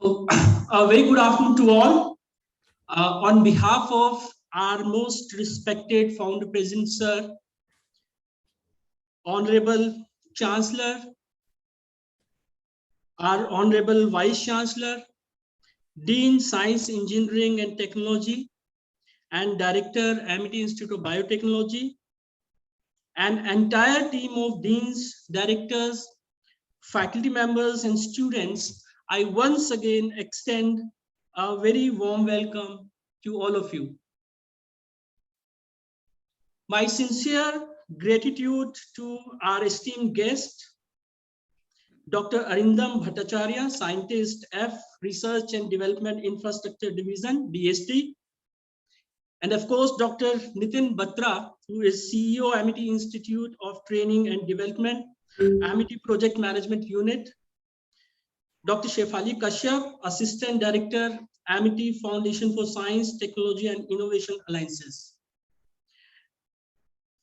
A very good afternoon to all. On behalf of our most respected founder president, sir, Honorable Chancellor, our Honorable Vice Chancellor, Dean Science, Engineering and Technology, and Director, Amity Institute of Biotechnology, an entire team of deans, directors, faculty members, and students, I once again extend a very warm welcome to all of you. My sincere gratitude to our esteemed guest, Dr. Arindam Bhattacharya, Scientist, F, Research and Development Infrastructure Division, DST, and of course, Dr. Nitin Batra, who is CEO, Amity Institute of Training and Development, Amity Project Management Unit, Dr. Shefali Kashyap, Assistant Director, Amity Foundation for Science, Technology and Innovation Alliances.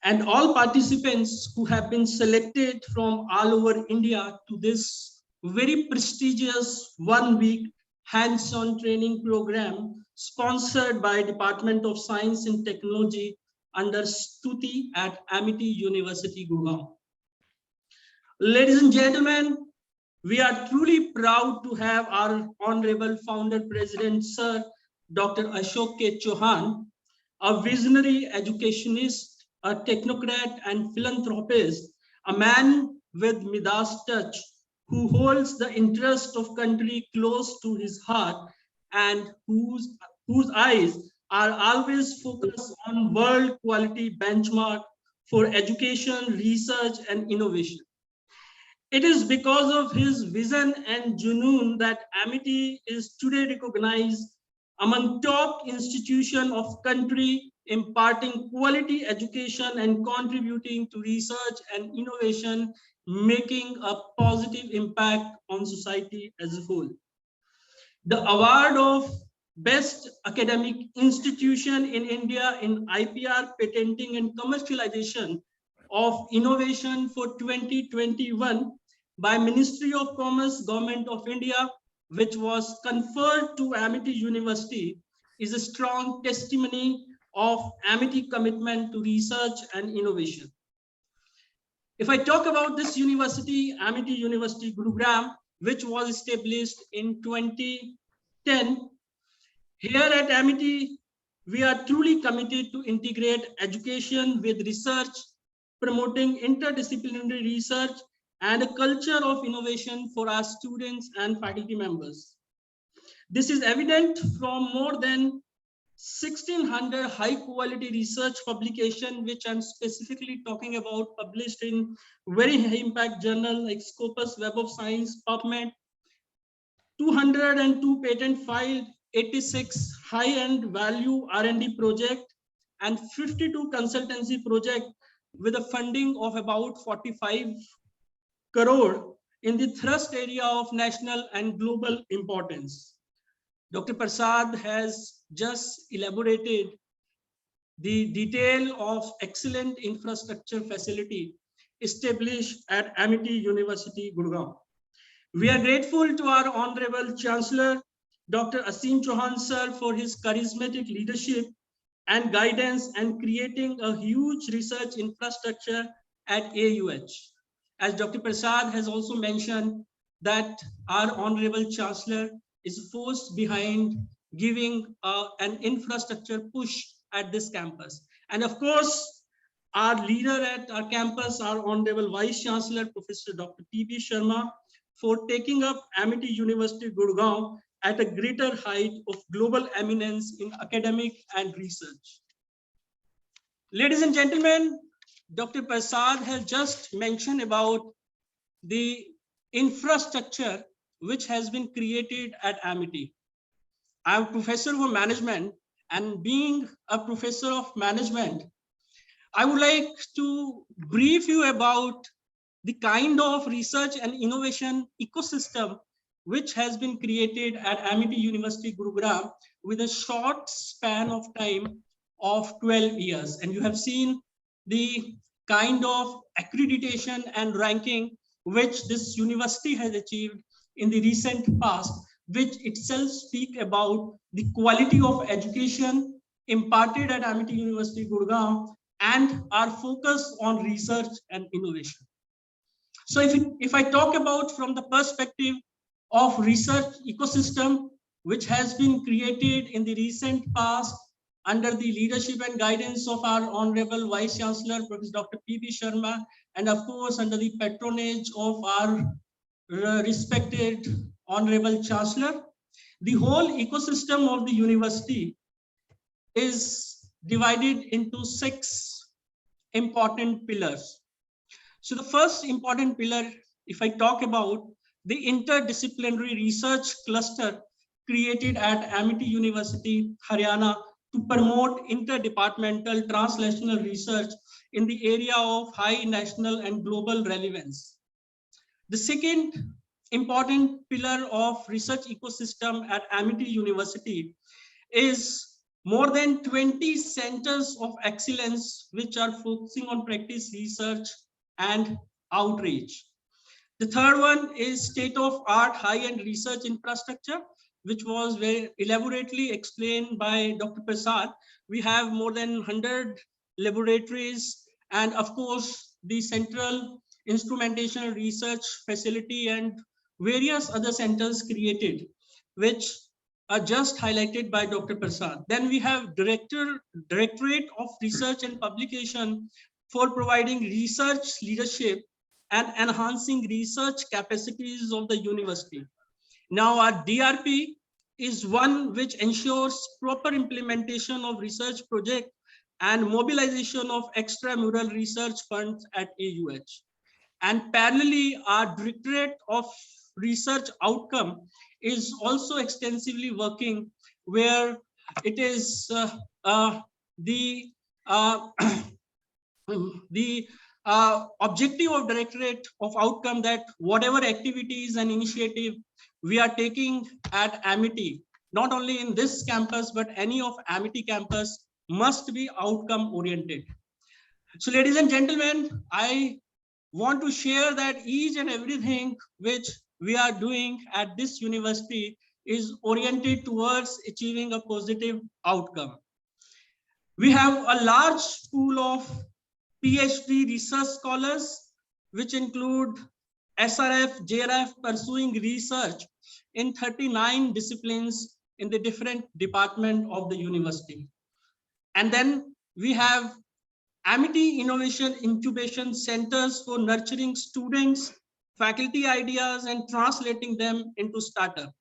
And all participants who have been selected from all over India to this very prestigious one-week hands-on training program sponsored by Department of Science and Technology under STUTI at Amity University, Gurgaon. Ladies and gentlemen, we are truly proud to have our Honorable Founder President, Sir Dr. Ashok K. Chauhan, a visionary educationist, a technocrat and philanthropist, a man with Midas touch, who holds the interest of country close to his heart and whose eyes are always focused on world quality benchmark for education, research and innovation. It is because of his vision and junoon that Amity is today recognized among top institutions of country, imparting quality education and contributing to research and innovation, making a positive impact on society as a whole. The award of Best Academic Institution in India in IPR Patenting and Commercialization of Innovation for 2021 by Ministry of Commerce, Government of India, which was conferred to Amity University, is a strong testimony of Amity commitment to research and innovation. If I talk about this university, Amity University Gurugram, which was established in 2010, here at Amity, we are truly committed to integrate education with research, promoting interdisciplinary research and a culture of innovation for our students and faculty members. This is evident from more than 1,600 high quality research publications, which I'm specifically talking about, published in very high impact journal like Scopus, Web of Science, PubMed, 202 patent filed, 86 high-end value R&D project, and 52 consultancy project with a funding of about 45 crore in the thrust area of national and global importance. Dr. Prasad has just elaborated the detail of excellent infrastructure facility established at Amity University, Gurgaon. We are grateful to our Honorable Chancellor, Dr. Asim Chauhan sir, for his charismatic leadership and guidance and creating a huge research infrastructure at AUH. As Dr. Prasad has also mentioned, that our Honorable Chancellor is forced behind giving an infrastructure push at this campus. And of course, our leader at our campus, our Honorable Vice Chancellor, Professor Dr. T.B. Sharma, for taking up Amity University, Gurgaon at a greater height of global eminence in academic and research. Ladies and gentlemen, Dr. Prasad has just mentioned about the infrastructure which has been created at Amity. I am a professor of management, and being a professor of management, I would like to brief you about the kind of research and innovation ecosystem which has been created at Amity University, Gurugram, with a short span of time of 12 years. And you have seen the kind of accreditation and ranking which this university has achieved in the recent past which itself speak about the quality of education imparted at Amity University, Gurgaon, and our focus on research and innovation. So if I talk about from the perspective of research ecosystem, which has been created in the recent past under the leadership and guidance of our Honorable Vice Chancellor, Professor Dr. P.B. Sharma, and of course under the patronage of our respected Honorable Chancellor, the whole ecosystem of the university is divided into 6 important pillars. So the first important pillar, if I talk about the interdisciplinary research cluster created at Amity University, Haryana, to promote interdepartmental translational research in the area of high national and global relevance. The second important pillar of research ecosystem at Amity University is more than 20 centers of excellence which are focusing on practice research and outreach. The third one is state-of-art high-end research infrastructure, which was very elaborately explained by Dr. Prasad. We have more than 100 laboratories and of course the central instrumentation research facility and various other centers created, which are just highlighted by Dr. Prasad. Then we have Directorate of Research and Publication for providing research leadership and enhancing research capacities of the university. Now our DRP is one which ensures proper implementation of research project and mobilization of extramural research funds at AUH. And parallelly, our Directorate of Research Outcome is also extensively working, where it is the objective of Directorate of Outcome that whatever activities and initiative we are taking at Amity, not only in this campus, but any of Amity campus, must be outcome oriented. So ladies and gentlemen, I want to share that each and everything which we are doing at this university is oriented towards achieving a positive outcome. We have a large pool of PhD research scholars, which include SRF, JRF pursuing research in 39 disciplines in the different departments of the university. And then we have Amity Innovation Incubation Centers for nurturing students, faculty ideas, and translating them into startup.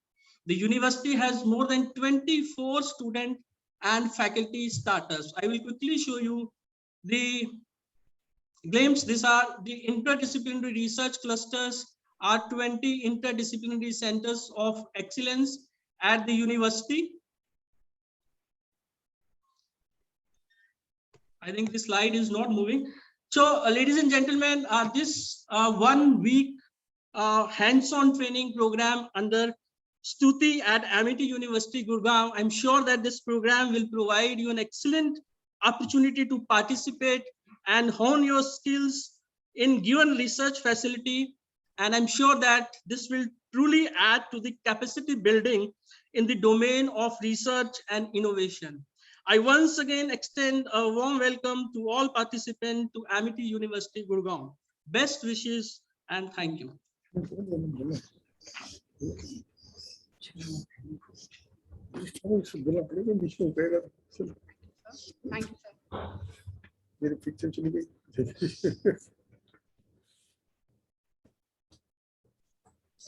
The university has more than 24 student and faculty starters. I will quickly show you the glimpse. These are the interdisciplinary research clusters, are 20 interdisciplinary centers of excellence at the university. I think this slide is not moving. So, ladies and gentlemen, this 1 week hands-on training program under STUTI at Amity University, Gurgaon, I'm sure that this program will provide you an excellent opportunity to participate and hone your skills in given research facility. And I'm sure that this will truly add to the capacity building in the domain of research and innovation. I once again extend a warm welcome to all participants to Amity University, Gurgaon. Best wishes and thank you. Thank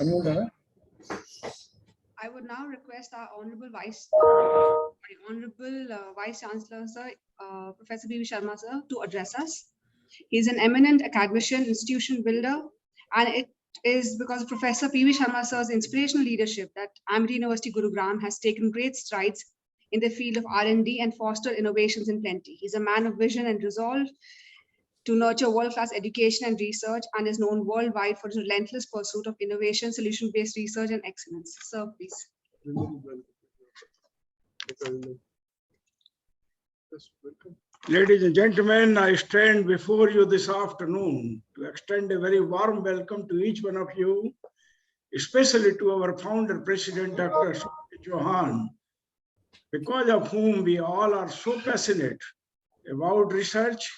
you, sir. I would now request our Honorable Vice Chancellor, sir, Professor P.B. Sharma, sir, to address us. He is an eminent academician, institution builder, and it is because of Professor P.B. Sharma, sir's inspirational leadership that Amity University Gurugram has taken great strides in the field of R&D and foster innovations in plenty. He's a man of vision and resolve to nurture world-class education and research, and is known worldwide for his relentless pursuit of innovation, solution-based research, and excellence. Sir, please. Ladies and gentlemen, I stand before you this afternoon to extend a very warm welcome to each one of you especially to our founder, President Dr. Johan, because of whom we all are so passionate about research,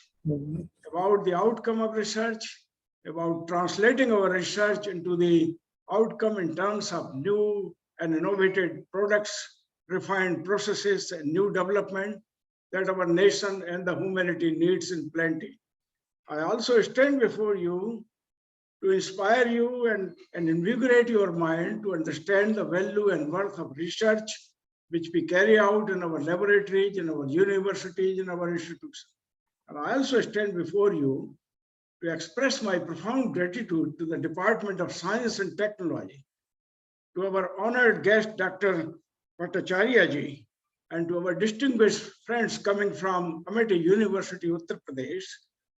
about the outcome of research, about translating our research into the outcome in terms of new and innovative products, refined processes, and new development that our nation and the humanity needs in plenty. I also stand before you to inspire you and invigorate your mind to understand the value and worth of research which we carry out in our laboratories, in our universities, in our institutions. And I also stand before you to express my profound gratitude to the Department of Science and Technology, to our honored guest, Dr. Bhattacharya ji, and to our distinguished friends coming from Amity University, Uttar Pradesh,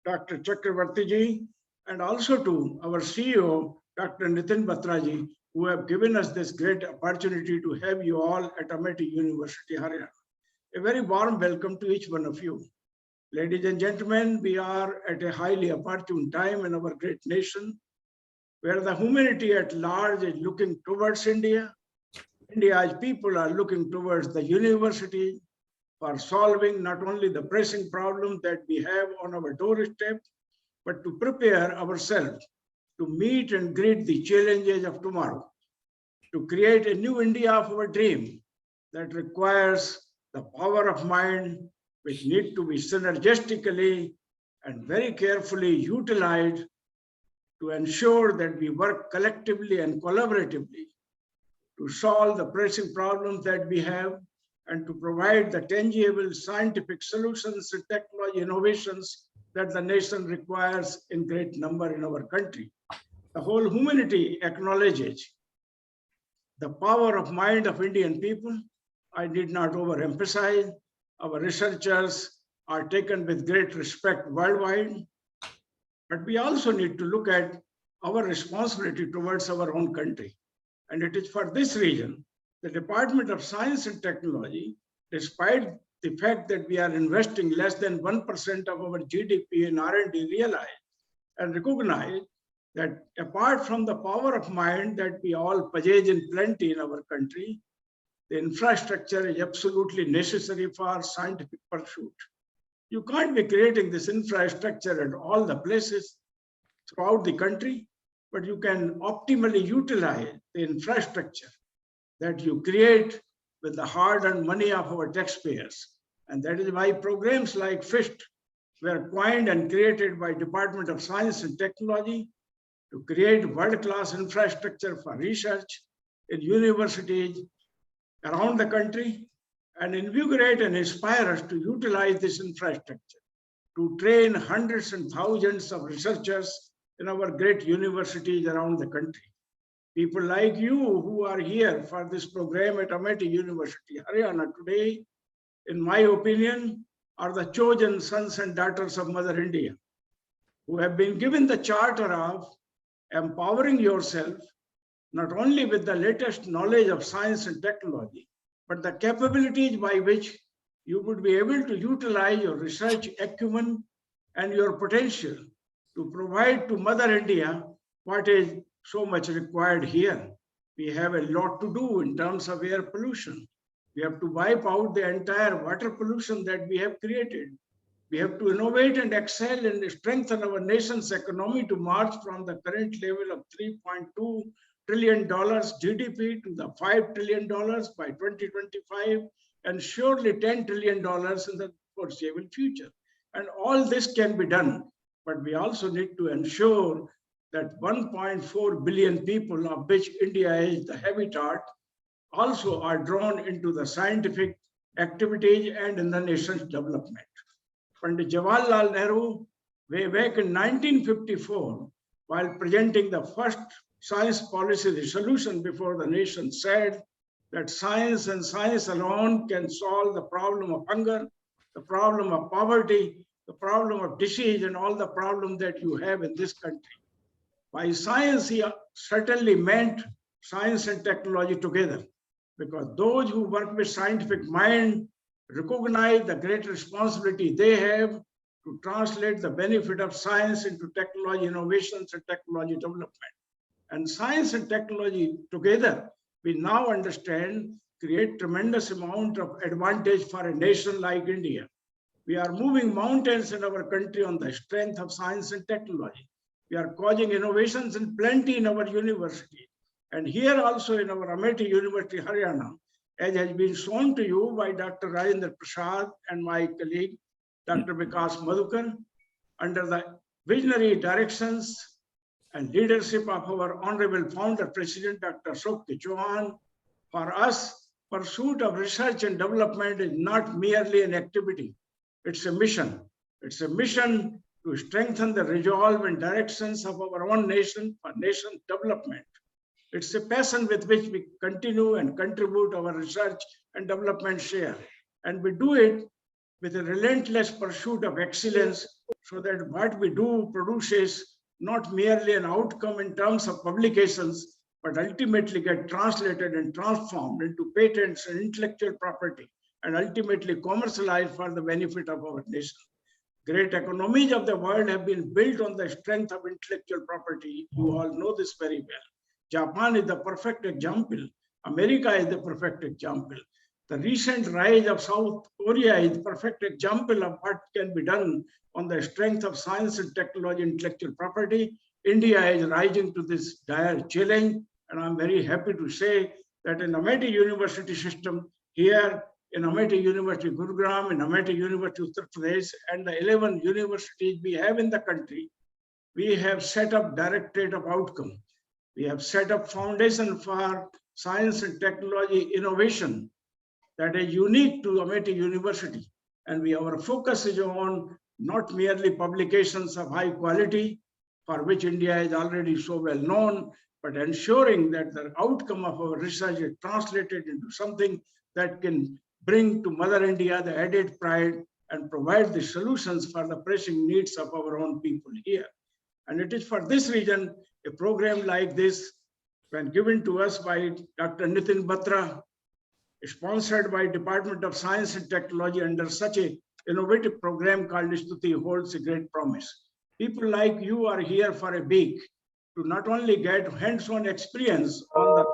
Dr. Chakravarti ji, and also to our CEO, Dr. Nitin Batra ji, who have given us this great opportunity to have you all at Amity University, Haryana. A very warm welcome to each one of you. Ladies and gentlemen, we are at a highly opportune time in our great nation, where the humanity at large is looking towards India. India's people are looking towards the university for solving not only the pressing problem that we have on our doorstep, but to prepare ourselves to meet and greet the challenges of tomorrow, to create a new India of our dream that requires the power of mind, which need to be synergistically and very carefully utilized to ensure that we work collectively and collaboratively to solve the pressing problems that we have and to provide the tangible scientific solutions and technology innovations that the nation requires in great number in our country. The whole humanity acknowledges the power of mind of Indian people. I need not overemphasize. Our researchers are taken with great respect worldwide, but we also need to look at our responsibility towards our own country. And it is for this reason, the Department of Science and Technology, despite the fact that we are investing less than 1% of our GDP in R&D, realize and recognize that apart from the power of mind that we all possess in plenty in our country, the infrastructure is absolutely necessary for scientific pursuit. You can't be creating this infrastructure at all the places throughout the country, but you can optimally utilize the infrastructure that you create with the hard-earned money of our taxpayers. And that is why programs like FIST were coined and created by Department of Science and Technology to create world-class infrastructure for research in universities around the country and invigorate and inspire us to utilize this infrastructure to train hundreds and thousands of researchers in our great universities around the country. People like you who are here for this program at Amity University, Haryana today, in my opinion, are the chosen sons and daughters of Mother India, who have been given the charter of empowering yourself not only with the latest knowledge of science and technology, but the capabilities by which you would be able to utilize your research acumen and your potential to provide to Mother India what is so much required here. We have a lot to do in terms of air pollution. We have to wipe out the entire water pollution that we have created. We have to innovate and excel and strengthen our nation's economy to march from the current level of $3.2 trillion GDP to the $5 trillion by 2025, and surely $10 trillion in the foreseeable future. And all this can be done, but we also need to ensure that 1.4 billion people, of which India is the habitat, also are drawn into the scientific activities and in the nation's development. Pandit Jawaharlal Nehru, way back in 1954, while presenting the first science policy resolution before the nation, said that science and science alone can solve the problem of hunger, the problem of poverty, the problem of disease, and all the problems that you have in this country. By science, he certainly meant science and technology together, because those who work with scientific mind recognize the great responsibility they have to translate the benefit of science into technology innovations and technology development. And science and technology together, we now understand, create tremendous amount of advantage for a nation like India. We are moving mountains in our country on the strength of science and technology. We are causing innovations in plenty in our university. And here also in our Amethi University, Haryana, as has been shown to you by Dr. Rajendra Prasad and my colleague, Dr. Vikas Madhukar, under the visionary directions and leadership of our honorable founder, President Dr. Ashok Chauhan, for us, pursuit of research and development is not merely an activity. It's a mission. It's a mission to strengthen the resolve and directions of our own nation for nation development. It's a passion with which we continue and contribute our research and development share. And we do it with a relentless pursuit of excellence so that what we do produces not merely an outcome in terms of publications, but ultimately get translated and transformed into patents and intellectual property, and ultimately commercialized for the benefit of our nation. Great economies of the world have been built on the strength of intellectual property. You all know this very well. Japan is the perfect example. America is the perfect example. The recent rise of South Korea is the perfect example of what can be done on the strength of science and technology, intellectual property. India is rising to this dire challenge, and I'm very happy to say that in Amethi University system here, in Amethi University Gurugram, in Amethi University Uttar Pradesh, and the 11 universities we have in the country, we have set up Directorate of Outcome. We have set up Foundation for Science and Technology Innovation that is unique to Amethi University. And our focus is on not merely publications of high quality, for which India is already so well known, but ensuring that the outcome of our research is translated into something that can bring to Mother India the added pride and provide the solutions for the pressing needs of our own people here. And it is for this reason, a program like this, when given to us by Dr. Nitin Batra, sponsored by Department of Science and Technology under such an innovative program called DST-STUTI, holds a great promise. People like you are here for a week to not only get hands-on experience on the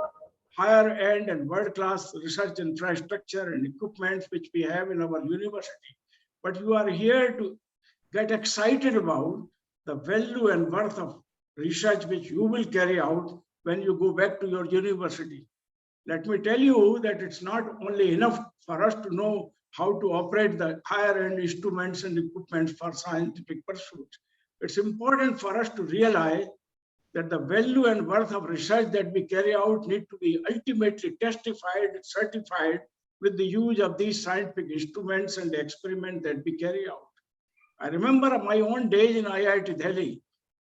higher end and world-class research infrastructure and equipment which we have in our university, but you are here to get excited about the value and worth of research which you will carry out when you go back to your university. Let me tell you that it's not only enough for us to know how to operate the higher end instruments and equipment for scientific pursuits. It's important for us to realize that the value and worth of research that we carry out need to be ultimately testified and certified with the use of these scientific instruments and experiments that we carry out. I remember my own days in IIT Delhi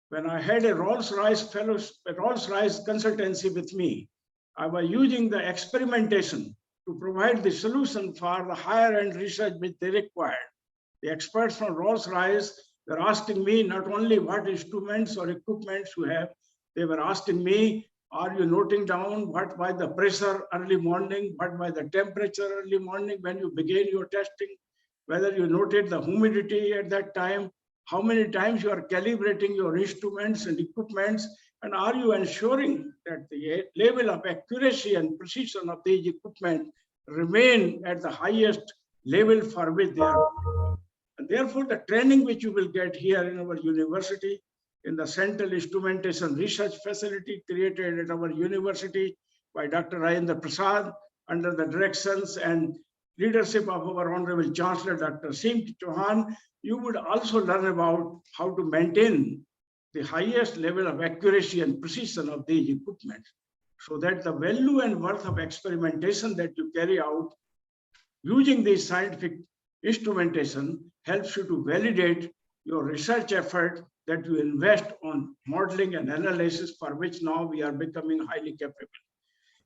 when I had a Rolls-Royce consultancy with me. I was using the experimentation to provide the solution for the higher end research which they required. The experts from Rolls-Royce were asking me not only what instruments or equipments you have, they were asking me, are you noting down what by the pressure early morning, what by the temperature early morning when you begin your testing, whether you noted the humidity at that time, how many times you are calibrating your instruments and equipments, and are you ensuring that the level of accuracy and precision of these equipment remain at the highest level for which they are. And therefore, the training which you will get here in our university, in the Central Instrumentation Research Facility created at our university by Dr. Rajendra Prasad, under the directions and leadership of our Honorable Chancellor, Dr. Ashok Chauhan, you would also learn about how to maintain the highest level of accuracy and precision of these equipment, so that the value and worth of experimentation that you carry out using this scientific instrumentation helps you to validate your research effort that you invest on modeling and analysis, for which now we are becoming highly capable.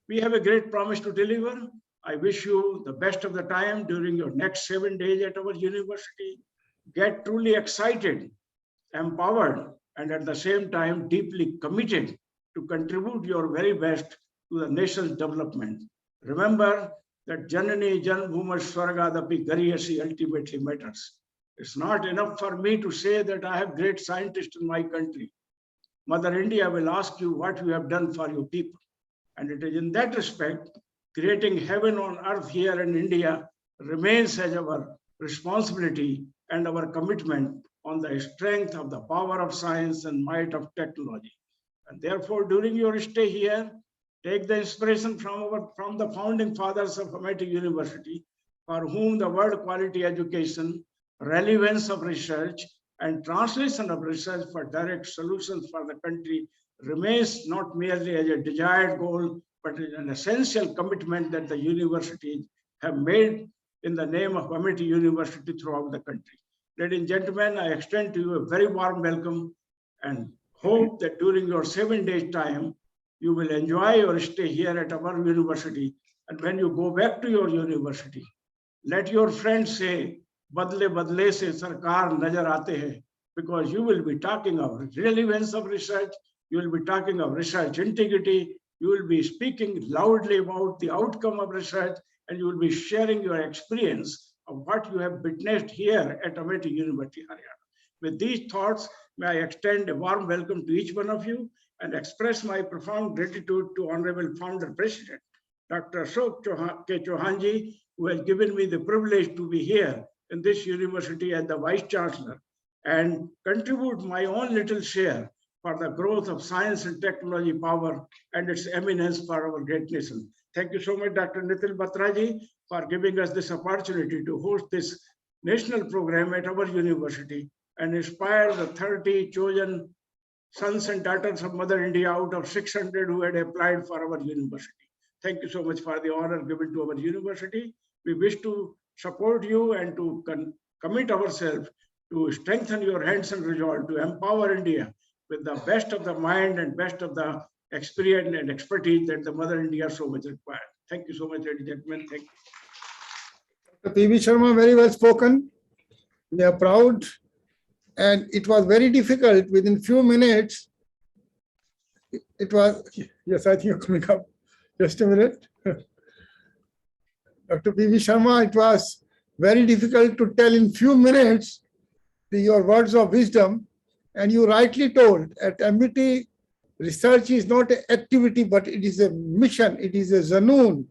We have a great promise to deliver. I wish you the best of the time during your next 7 days at our university. Get truly excited, empowered, and at the same time deeply committed to contribute your very best to the nation's development. Remember that Janani Janbhuma Swargadapi Gariyasi ultimately matters. It's not enough for me to say that I have great scientists in my country. Mother India will ask you what you have done for your people. And it is in that respect, creating heaven on earth here in India remains as our responsibility and our commitment on the strength of the power of science and might of technology. And therefore, during your stay here, take the inspiration from the founding fathers of Amity University, for whom the word quality education, relevance of research, and translation of research for direct solutions for the country remains not merely as a desired goal, but is an essential commitment that the universities have made in the name of Amity University throughout the country. Ladies and gentlemen, I extend to you a very warm welcome and hope that during your 7 days time, you will enjoy your stay here at our university. And when you go back to your university, let your friends say, "Badle badle se sarkar nazar aate hai," because you will be talking of relevance of research, you will be talking of research integrity, you will be speaking loudly about the outcome of research, and you will be sharing your experience of what you have witnessed here at Amity University, Haryana. With these thoughts, may I extend a warm welcome to each one of you and express my profound gratitude to Honorable Founder President, Dr. Ashok K. Chauhanji, who has given me the privilege to be here in this university as the Vice Chancellor and contribute my own little share for the growth of science and technology power and its eminence for our great nation. Thank you so much, Dr. Nitin Batraji, for giving us this opportunity to host this national program at our university and inspire the 30 chosen sons and daughters of Mother India out of 600 who had applied for our university. Thank you so much for the honor given to our university. We wish to support you and to commit ourselves to strengthen your hands and resolve to empower India with the best of the mind and best of the experience and expertise that the Mother India so much requires. Thank you so much, ladies and gentlemen. Thank you. Dr. P.V. Sharma, very well spoken. We are proud. And it was very difficult within few minutes. It was, yes, I think you're coming up. Just a minute. Dr. P.V. Sharma, it was very difficult to tell in few minutes your words of wisdom. And you rightly told at MIT, research is not an activity, but it is a mission. It is a zanoon.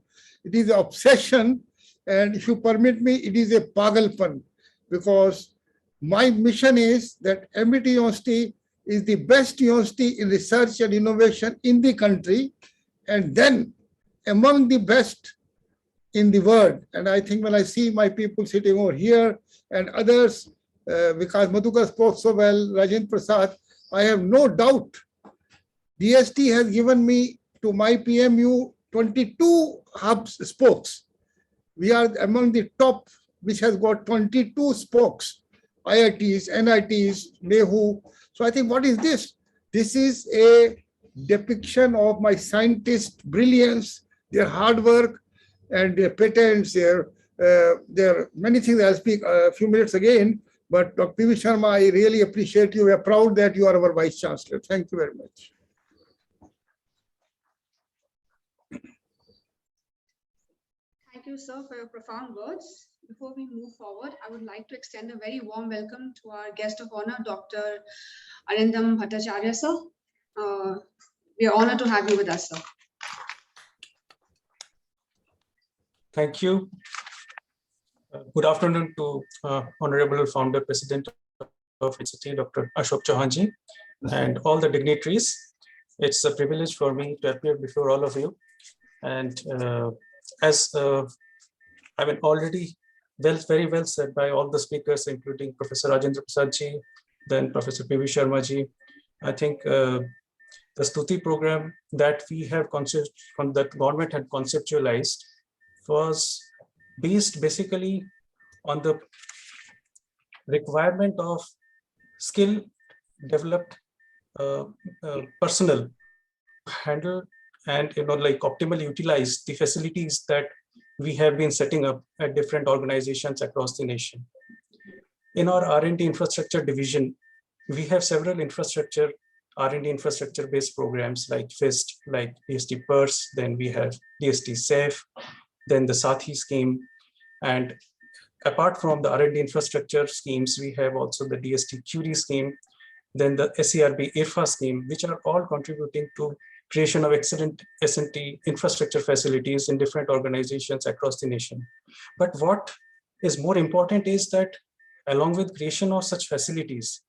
It is an obsession. And if you permit me, it is a pagalpan, because my mission is that MIT University is the best university in research and innovation in the country, and then among the best in the world. And I think when I see my people sitting over here and others, because Madhukar spoke so well, Rajendra Prasad, I have no doubt DST has given me to my PMU 22 hubs spokes. We are among the top, which has got 22 spokes, IITs, NITs, NEHU. So I think, what is this? This is a depiction of my scientists' brilliance, their hard work, and their patents. There are many things. I'll speak a few minutes again. But Dr. P.V. Sharma, I really appreciate you. We are proud that you are our Vice Chancellor. Thank you very much. Thank you, sir, for your profound words. Before we move forward, I would like to extend a very warm welcome to our guest of honor, Dr. Arindam Bhattacharya, sir. We are honored to have you with us, sir. Thank you. Good afternoon to Honorable Founder President of ICT, Dr. Ashok Chauhanji, and all the dignitaries. It's a privilege for me to appear before all of you. And as already very well said by all the speakers, including Professor Rajendra Prasad ji, then Professor P.V. Sharma ji, I think the STUTI program that we have that government had conceptualized was based basically on the requirement of skill developed personnel handle and optimally utilize the facilities that we have been setting up at different organizations across the nation. In our R&D infrastructure division, we have several R&D infrastructure based programs like FIST, like DST Purse, then we have DST SAFE, then the Sathi scheme. And apart from the R&D infrastructure schemes, we have also the DST-STUTI scheme, then the SERB, IRFA scheme, which are all contributing to creation of excellent S&T infrastructure facilities in different organizations across the nation. But what is more important is that along with creation of such facilities,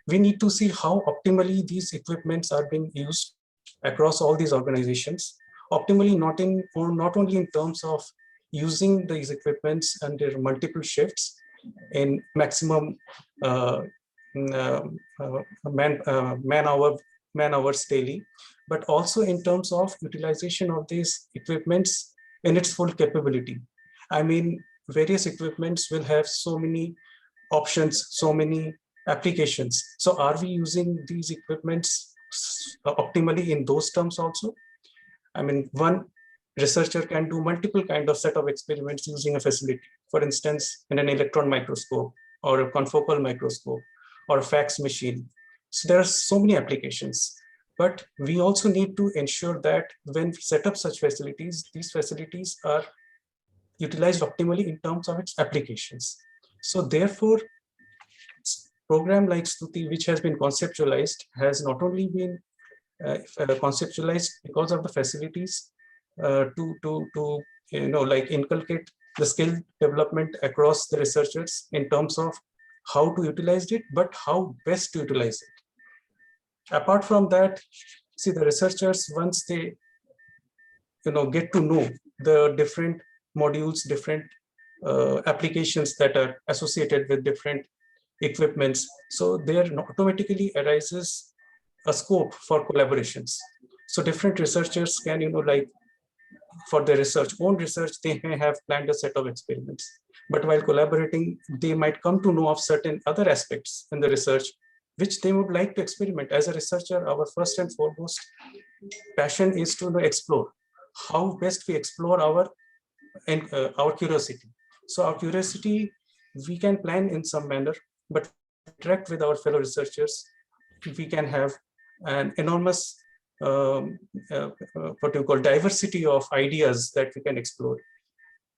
we need to see how optimally these equipments are being used across all these organizations. Optimally, not only in terms of using these equipments under multiple shifts in maximum man hours daily, but also in terms of utilization of these equipments in its full capability. I mean, various equipments will have so many options, so many applications. So are we using these equipments optimally in those terms also? I mean, one researcher can do multiple kind of set of experiments using a facility. For instance, in an electron microscope or a confocal microscope or a fax machine. So there are so many applications. But we also need to ensure that when we set up such facilities, these facilities are utilized optimally in terms of its applications. So therefore, program like STUTI, which has been conceptualized, has not only been conceptualized because of the facilities to like inculcate the skill development across the researchers in terms of how to utilize it, but how best to utilize it. Apart from that, see, the researchers, once they get to know the different modules, different applications that are associated with different equipments, so there automatically arises a scope for collaborations. So different researchers can, like for their own research, they may have planned a set of experiments, but while collaborating, they might come to know of certain other aspects in the research which they would like to experiment. As a researcher, our first and foremost passion is to explore how best we explore our curiosity. So our curiosity, we can plan in some manner, but interact with our fellow researchers, we can have an enormous what you call diversity of ideas that we can explore.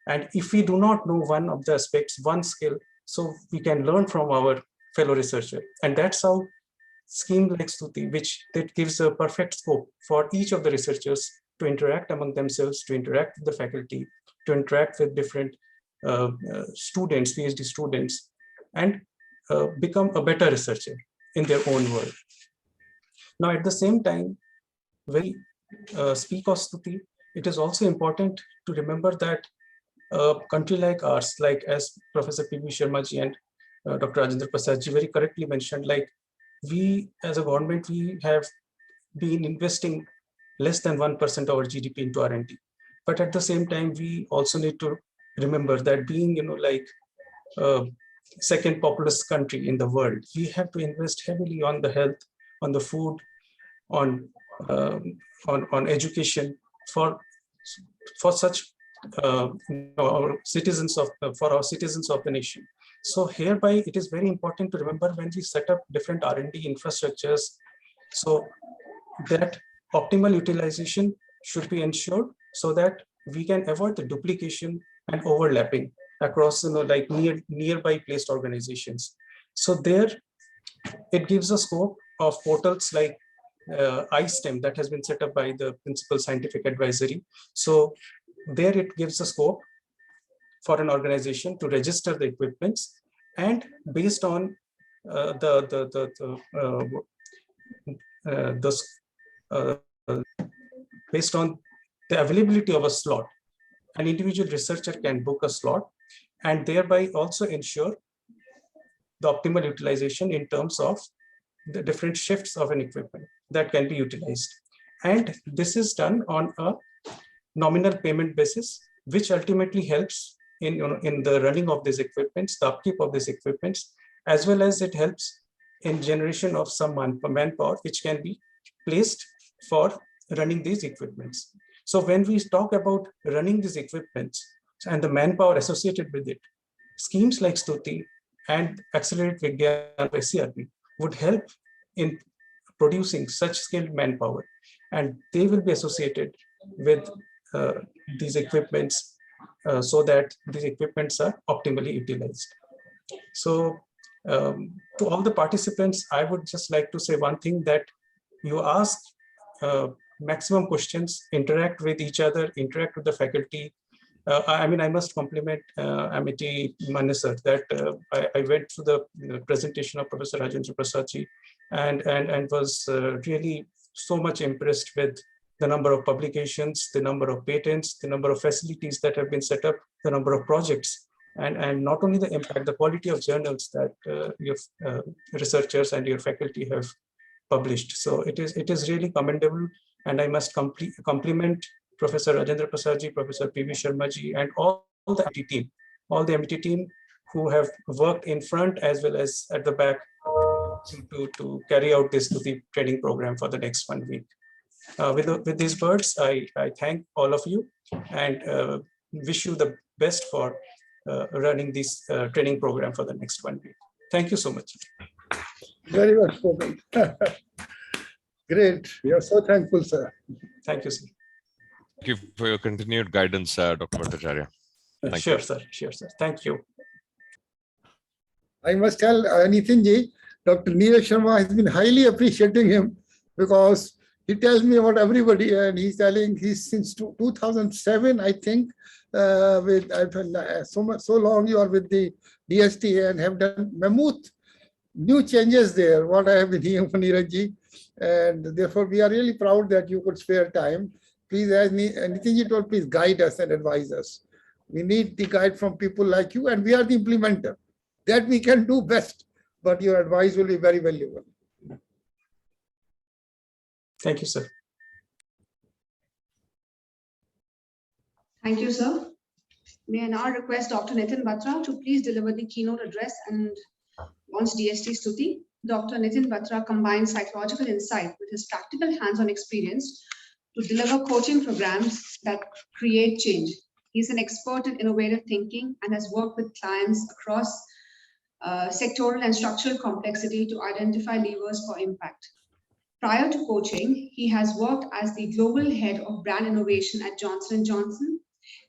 And if we do not know one of the aspects, one skill, so we can learn from our fellow researcher. And that's how scheme like STUTI, which that gives a perfect scope for each of the researchers to interact among themselves, to interact with the faculty, to interact with different students, PhD students, and become a better researcher in their own world. Now, at the same time, when we speak of STUTI, it is also important to remember that a country like ours, like as Professor P.V. Sharma ji and Dr. Rajendra Prasad ji very correctly mentioned, like we as a government, we have been investing less than 1% of our GDP into R&D. But at the same time, we also need to remember that being, like second populous country in the world, we have to invest heavily on the health, on the food, on education for such our citizens of the nation. So hereby, it is very important to remember when we set up different R&D infrastructures, so that optimal utilization should be ensured so that we can avoid the duplication and overlapping across like nearby placed organizations. So there it gives a scope of portals like iSTEM that has been set up by the Principal Scientific Advisory. So there it gives a scope for an organization to register the equipments, and based on based on the availability of a slot, an individual researcher can book a slot and thereby also ensure the optimal utilization in terms of the different shifts of an equipment that can be utilized. And this is done on a nominal payment basis, which ultimately helps in the running of these equipments, the upkeep of these equipments, as well as it helps in generation of some manpower, which can be placed for running these equipments. So when we talk about running these equipments and the manpower associated with it, schemes like STUTI and Accelerate Vigyan by CRP would help in producing such skilled manpower, and they will be associated with these equipments so that these equipments are optimally utilized. So To all the participants, I would just like to say one thing, that you ask maximum questions, interact with each other, interact with the faculty. I mean, I must compliment Amity Manesar that I went through the presentation of Professor Rajendra Prasadji and was really so much impressed with the number of publications, the number of patents, the number of facilities that have been set up, the number of projects, and not only the impact, the quality of journals that your researchers and your faculty have published. So it is really commendable, and I must compliment Professor Rajendra Prasadji, Professor P.V. Sharmaji, and all the MIT team who have worked in front as well as at the back to carry out this STUTI training program for the next 1 week. With these words, I thank all of you and wish you the best for running this training program for the next 1 week. Thank you so much. Very well spoken. Great. We are so thankful, sir. Thank you, sir. Thank you for your continued guidance, Dr. Bhattacharya. Sure, sir. Sure, sir. Thank you. I must tell Nitin ji, Dr. Neeraj Sharma has been highly appreciating him because he tells me about everybody, and he's telling he's since 2007, I think, with so long you are with the DST and have done mammoth new changes there, what I have been hearing from Neeraj ji. And therefore, we are really proud that you could spare time. Please, as Nitin ji told, please guide us and advise us. We need the guide from people like you, and we are the implementer. That we can do best, but your advice will be very valuable. Thank you, sir. Thank you, sir. May I now request Dr. Nitin Batra to please deliver the keynote address and launch DST-STUTI. Dr. Nitin Batra combines psychological insight with his practical hands-on experience to deliver coaching programs that create change. He's an expert in innovative thinking and has worked with clients across sectoral and structural complexity to identify levers for impact. Prior to coaching, he has worked as the global head of brand innovation at Johnson & Johnson,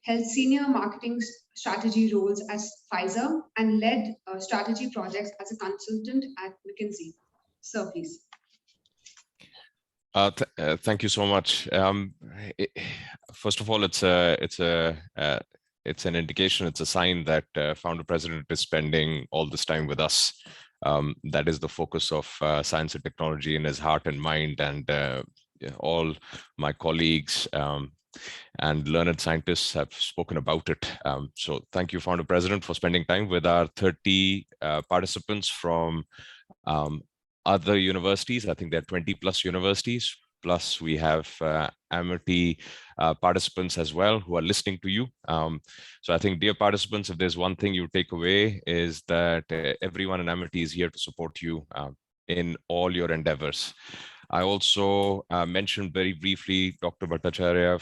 held senior marketing strategy roles as Pfizer, and led strategy projects as a consultant at McKinsey. Sir, please. Thank you so much. First of all, it's an indication, it's a sign that founder president is spending all this time with us. That is the focus of science and technology in his heart and mind, and all my colleagues and learned scientists have spoken about it. So thank you, founder president, for spending time with our 30 participants from other universities. I think there are 20 plus universities, plus we have Amity participants as well who are listening to you. So I think, dear participants, if there's one thing you take away, is that everyone in Amity is here to support you in all your endeavors. I also mentioned very briefly, Dr. Bhattacharya,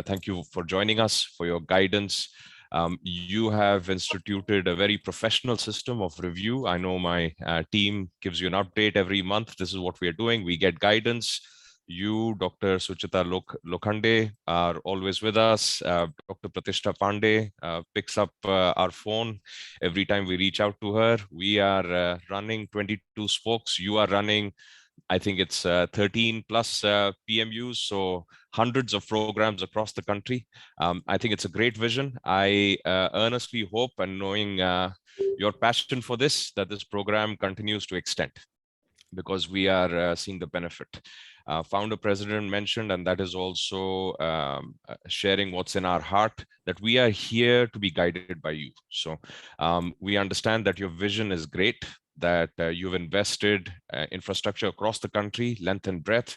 thank you for joining us, for your guidance. You have instituted a very professional system of review. I know my team gives you an update every month. This is what we are doing. We get guidance. You, Dr. Suchita Lokhande, are always with us. Dr. Pratishta Pandey picks up our phone every time we reach out to her. We are running 22 spokes. You are running, I think it's 13 plus PMUs, so hundreds of programs across the country. I think it's a great vision. I earnestly hope, and knowing your passion for this, that this program continues to extend, because we are seeing the benefit. Founder president mentioned, and that is also sharing what's in our heart, that we are here to be guided by you. So we understand that your vision is great, that you've invested infrastructure across the country, length and breadth,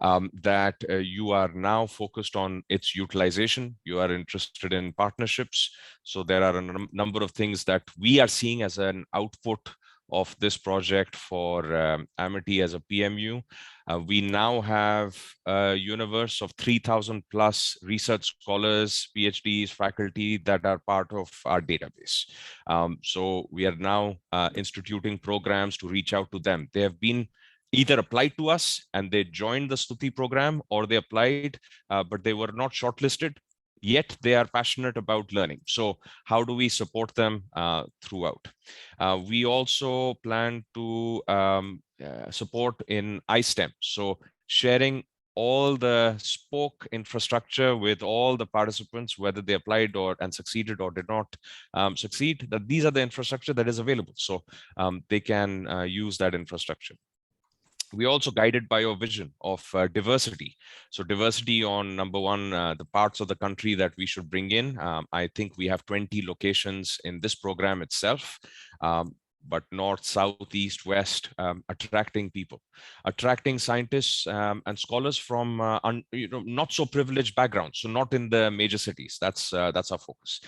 that you are now focused on its utilization. You are interested in partnerships. So there are a number of things that we are seeing as an output of this project for Amity as a PMU. We now have a universe of 3,000 plus research scholars, PhDs, faculty that are part of our database. So we are now instituting programs to reach out to them. They have been either applied to us and they joined the STUTI program, or they applied, but they were not shortlisted. yet they are passionate about learning. So how do we support them throughout? We also plan to support in iSTEM. So sharing all the spoke infrastructure with all the participants, whether they applied and succeeded or did not succeed, that these are the infrastructure that is available. So they can use that infrastructure. We also guided by your vision of diversity. So diversity on number one, the parts of the country that we should bring in. I think we have 20 locations in this program itself. But north, south, east, west, attracting people, attracting scientists and scholars from not so privileged backgrounds. So not in the major cities. That's our focus.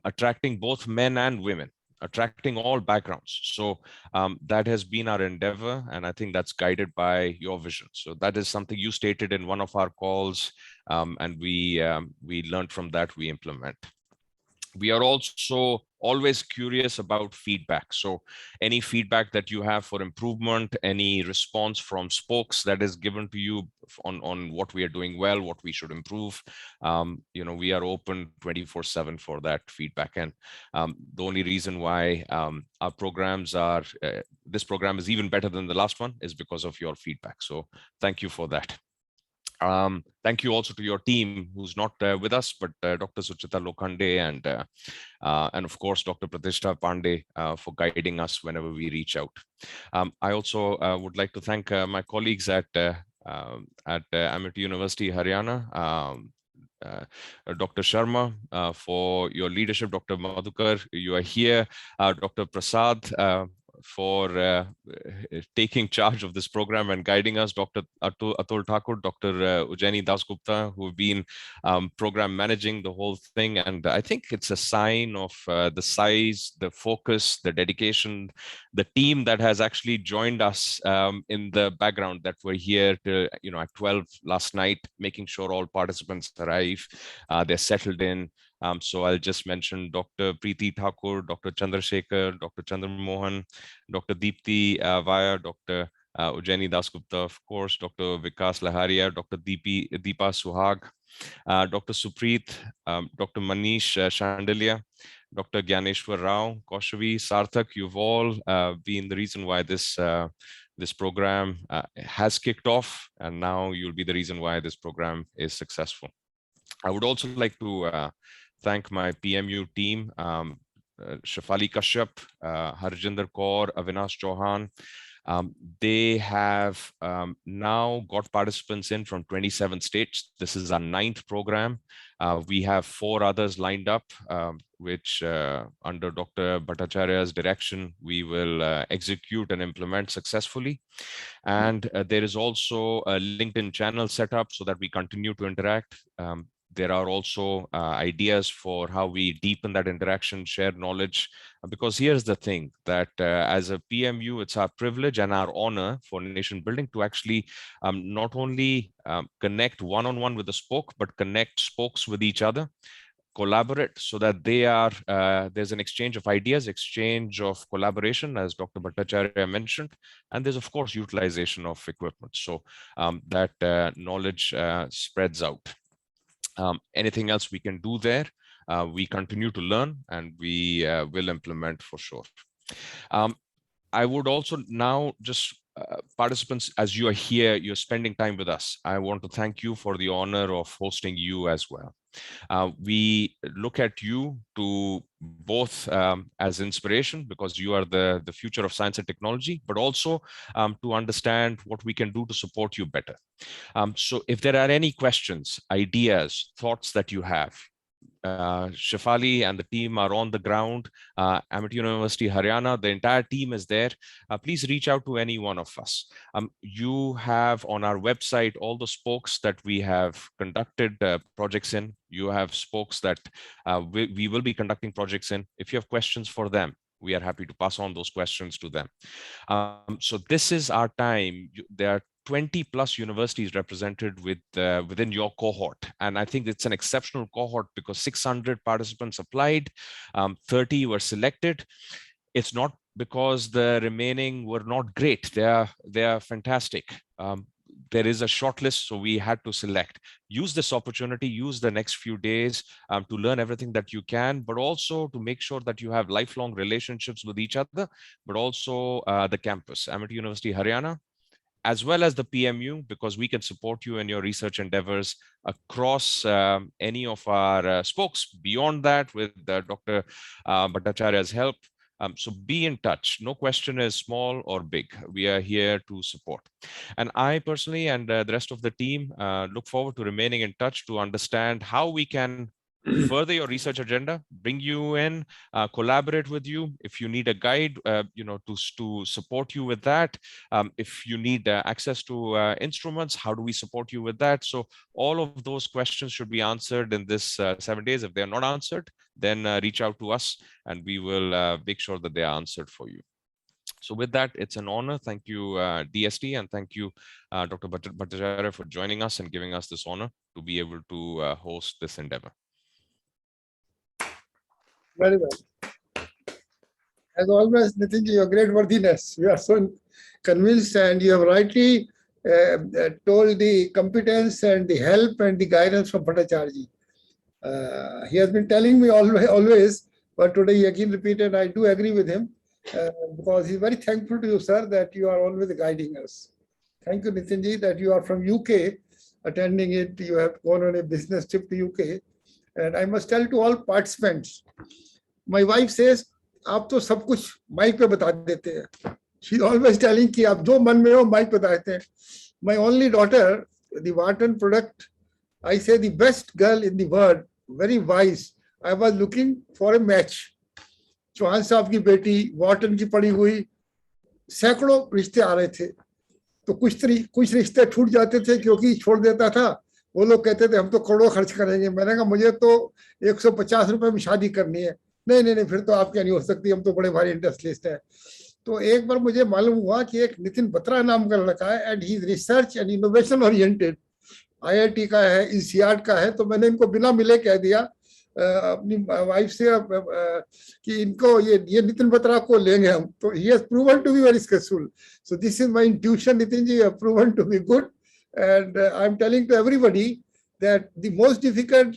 Attracting both men and women, attracting all backgrounds. So that has been our endeavor, and I think that's guided by your vision. So that is something you stated in one of our calls, and we learned from that, we implement. We are also always curious about feedback. So any feedback that you have for improvement, any response from spokes that is given to you on what we are doing well, what we should improve, we are open 24/7 for that feedback. And the only reason why our programs are, this program is even better than the last one is because of your feedback. So thank you for that. Thank you also to your team who's not with us, but Dr. Suchita Lokhande and of course, Dr. Pratishtha Pandey for guiding us whenever we reach out. I also would like to thank my colleagues at Amity University, Haryana, Dr. Sharma for your leadership, Dr. Madhukar, you are here, Dr. Prasad for taking charge of this program and guiding us, Dr. Atul Thakur, Dr. Ujjaini Dasgupta, who have been program managing the whole thing. And I think it's a sign of the size, the focus, the dedication, the team that has actually joined us in the background, that were here to, at 12 last night, making sure all participants arrive, they're settled in. So I'll just mention Dr. Preeti Thakur, Dr. Chandrasekhar, Dr. Chandramohan, Dr. Deepti Vaya, Dr. Ujjaini Dasgupta, of course, Dr. Vikas Laharia, Dr. Deepa Suhag, Dr. Supreet, Dr. Manish Shandalia, Dr. Gyaneshwar Rao, Kaushavi, Sarthak, you've all been the reason why this program has kicked off, and now you'll be the reason why this program is successful. I would also like to thank my PMU team, Shafali Kashyap, Harjinder Kaur, Avinash Chauhan. They have now got participants in from 27 states. This is our 9th program. We have 4 others lined up, which under Dr. Bhattacharya's direction, we will execute and implement successfully. And there is also a LinkedIn channel set up so that we continue to interact. There are also ideas for how we deepen that interaction, share knowledge, because here's the thing, that as a PMU, it's our privilege and our honor for nation building to actually not only connect one-on-one with the spoke, but connect spokes with each other, collaborate, so that they are there's an exchange of ideas, exchange of collaboration, as Dr. Bhattacharya mentioned, and there's of course utilization of equipment, so that knowledge spreads out. Anything else we can do there, we continue to learn, and we will implement for sure. I would also now just participants, as you are here, you're spending time with us. I want to thank you for the honor of hosting you as well. We look at you to both as inspiration, because you are the future of science and technology, but also to understand what we can do to support you better. So if there are any questions, ideas, thoughts that you have, Shafali and the team are on the ground. Amity University, Haryana, the entire team is there. Please reach out to any one of us. You have on our website all the spokes that we have conducted projects in. You have spokes that we will be conducting projects in. If you have questions for them, we are happy to pass on those questions to them. So this is our time. There are 20 plus universities represented within your cohort. And I think it's an exceptional cohort because 600 participants applied, 30 were selected. It's not because the remaining were not great. They are fantastic. there is a short list, so we had to select. Use this opportunity, use the next few days to learn everything that you can, but also to make sure that you have lifelong relationships with each other, but also the campus, Amity University, Haryana, as well as the PMU, because we can support you in your research endeavors across any of our spokes. Beyond that, with Dr. Bhattacharya's help. So be in touch. No question is small or big. We are here to support. And I personally and the rest of the team look forward to remaining in touch to understand how we can further your research agenda, bring you in, collaborate with you. If you need a guide, to support you with that. If you need access to instruments, how do we support you with that? So all of those questions should be answered in this 7 days. If they're not answered, then reach out to us and we will make sure that they are answered for you. So with that, it's an honor. Thank you, DST, and thank you, Dr. Bhattacharya, for joining us and giving us this honor to be able to host this endeavor. Very well. As always, Nitinji, your great worthiness. We are so convinced, and you have rightly told the competence and the help and the guidance from Bhattacharya. He has been telling me always, but today he again repeated, I do agree with him because he's very thankful to you, sir, that you are always guiding us. Thank you, Nitinji, that you are from UK attending it. You have gone on a business trip to UK. And I must tell to all participants, my wife says, आप तो सब कुछ mic पे बता देते हैं. She's always telling कि आप जो मन में हो माइक पे बताते हैं. My only daughter, the Wharton product, I say the best girl in the world, very wise. I was looking for a match. Chauhan साहब की बेटी वॉटन की पढ़ी हुई, सैकड़ों रिश्ते आ रहे थे. तो कुछ रिश्ते छूट जाते थे क्योंकि छोड़ देता था. वो लोग कहते थे हम तो करोड़ों खर्च करेंगे. मैंने कहा मुझे तो 150 रुपए में शादी करनी है. नहीं, फिर तो आपके नहीं हो सकती, हम तो बड़े भारी इंडस्ट्रियलिस्ट हैं. तो एक बार मुझे मालूम हुआ कि एक नितिन बत्रा नाम का लड़का है and he research and innovation oriented, IIT का है, INSEAD का है. तो मैंने इनको बिना मिले कह दिया अपनी वाइफ से कि इनको ये नितिन बत्रा को लेंगे हम. तो he has proven to be very successful. So this is my intuition, Nitin ji, you have proven to be good. And I'm telling to everybody that the most difficult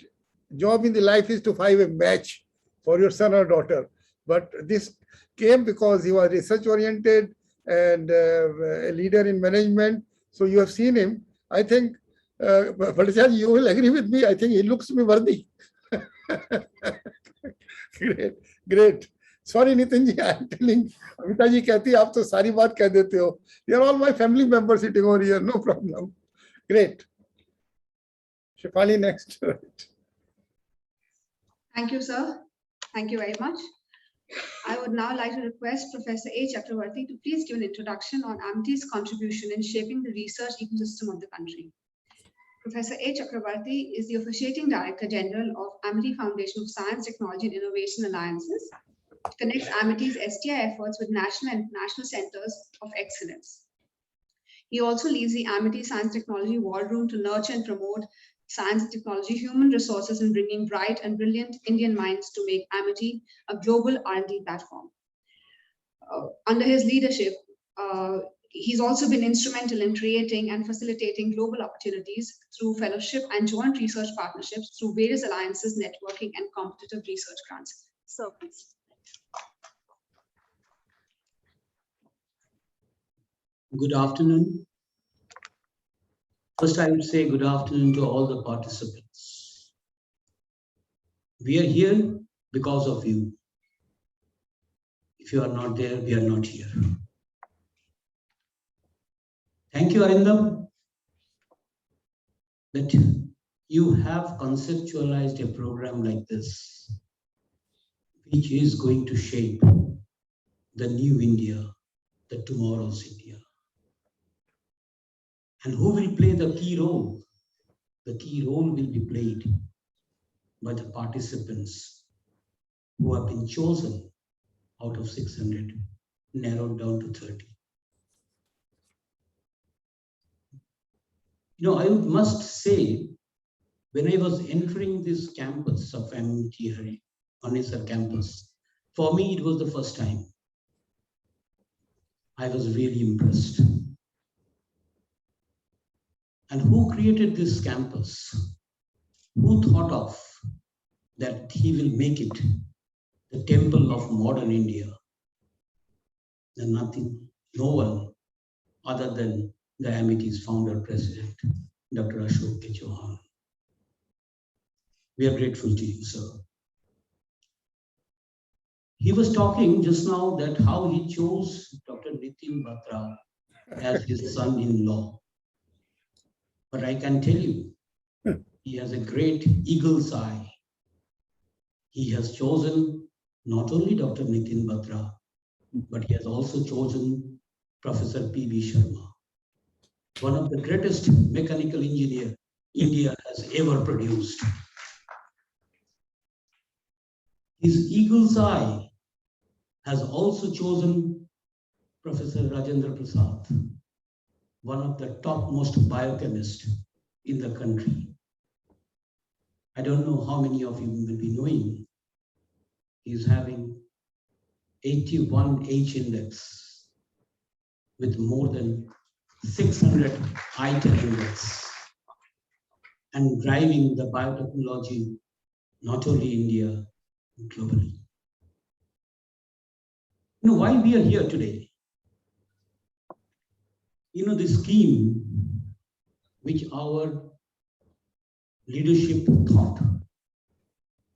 job in the life is to find a match for your son or daughter. But this came because he was research oriented and a leader in management. So you have seen him. I think, Bhattacharya, you will agree with me. I think he looks me worthy. Great. Sorry, Nitin ji, I'm telling. Amita ji कहती आप तो सारी बात कह देते हो. They are all my family members sitting over here. No problem. Great. Shefali, next. Thank you, sir. Thank you very much. I would now like to request Professor A. Chakravarti to please give an introduction on Amity's contribution in shaping the research ecosystem of the country. Professor A. Chakravarti is the Officiating Director General of Amity Foundation of Science, Technology and Innovation Alliances. It connects Amity's STI efforts with national and international centers of excellence. He also leads the Amity Science Technology War Room to nurture and promote science and technology, human resources, and bringing bright and brilliant Indian minds to make Amity a global R&D platform. Under his leadership, he's also been instrumental in creating and facilitating global opportunities through fellowship and joint research partnerships through various alliances, networking, and competitive research grants. So, please. Good afternoon. First, I would say good afternoon to all the participants. We are here because of you. If you are not there, we are not here. Thank you, Arindam, that you have conceptualized a program like this, which is going to shape the new India, the tomorrow's India. And who will play the key role? The key role will be played by the participants who have been chosen out of 600, narrowed down to 30. You know, I must say, when I was entering this campus of MIT Manesar campus, for me it was the first time. I was really impressed. And who created this campus? Who thought of that he will make it the temple of modern India? And nothing, no one other than the Amity's founder president, Dr. Ashok K. Chauhan. We are grateful to you, sir. He was talking just now that how he chose Dr. Nitin Batra as his son-in-law. But I can tell you, he has a great eagle's eye. He has chosen not only Dr. Nitin Batra, but he has also chosen Professor P.V. Sharma, one of the greatest mechanical engineer India has ever produced. His eagle's eye has also chosen Professor Rajendra Prasad, one of the topmost biochemists in the country. I don't know how many of you will be knowing. He's having 81 H index with more than 600 item index and driving the biotechnology, not only India, globally. You know why we are here today? You know, the scheme which our leadership thought,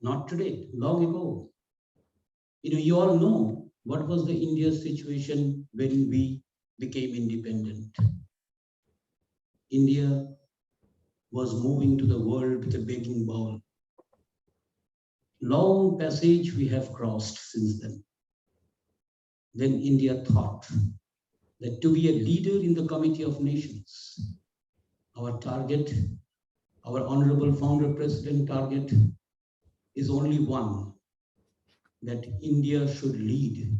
not today, long ago. You know, you all know what was the India's situation when we became independent. India was moving to the world with a begging bowl. Long passage we have crossed since then. Then India thought that to be a leader in the Committee of Nations, our target, our honorable founder president target is only one, that India should lead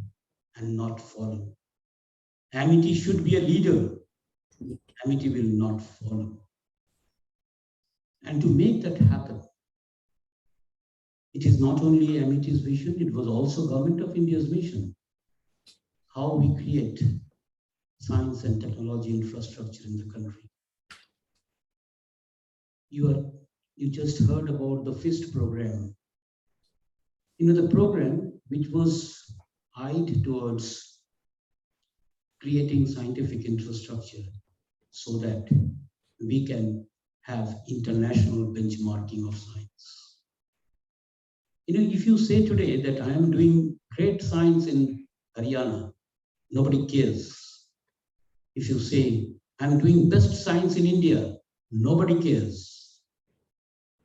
and not follow. Amity should be a leader. Amity will not follow. And to make that happen, it is not only Amity's vision, it was also Government of India's mission. How we create science and technology infrastructure in the country. You just heard about the FIST program. You know, the program which was eyed towards creating scientific infrastructure so that we can have international benchmarking of science. You know, if you say today that I am doing great science in Haryana, nobody cares. If you say I'm doing best science in India, nobody cares,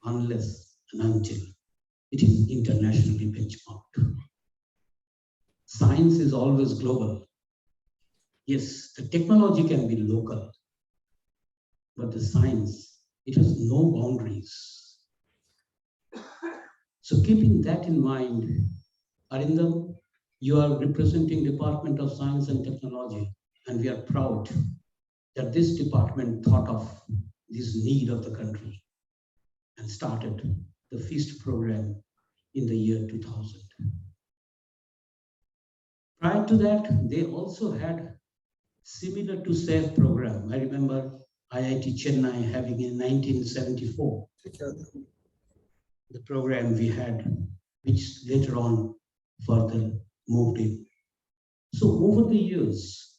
unless and until it is internationally benchmarked. Science is always global. Yes, the technology can be local, but the science, it has no boundaries. So keeping that in mind, Arindam, you are representing Department of Science and Technology, and we are proud that this department thought of this need of the country and started the FEAST program in the year 2000. Prior to that, they also had similar to SAFE program. I remember IIT Chennai having in 1974, the program we had, which later on further moved in. So over the years,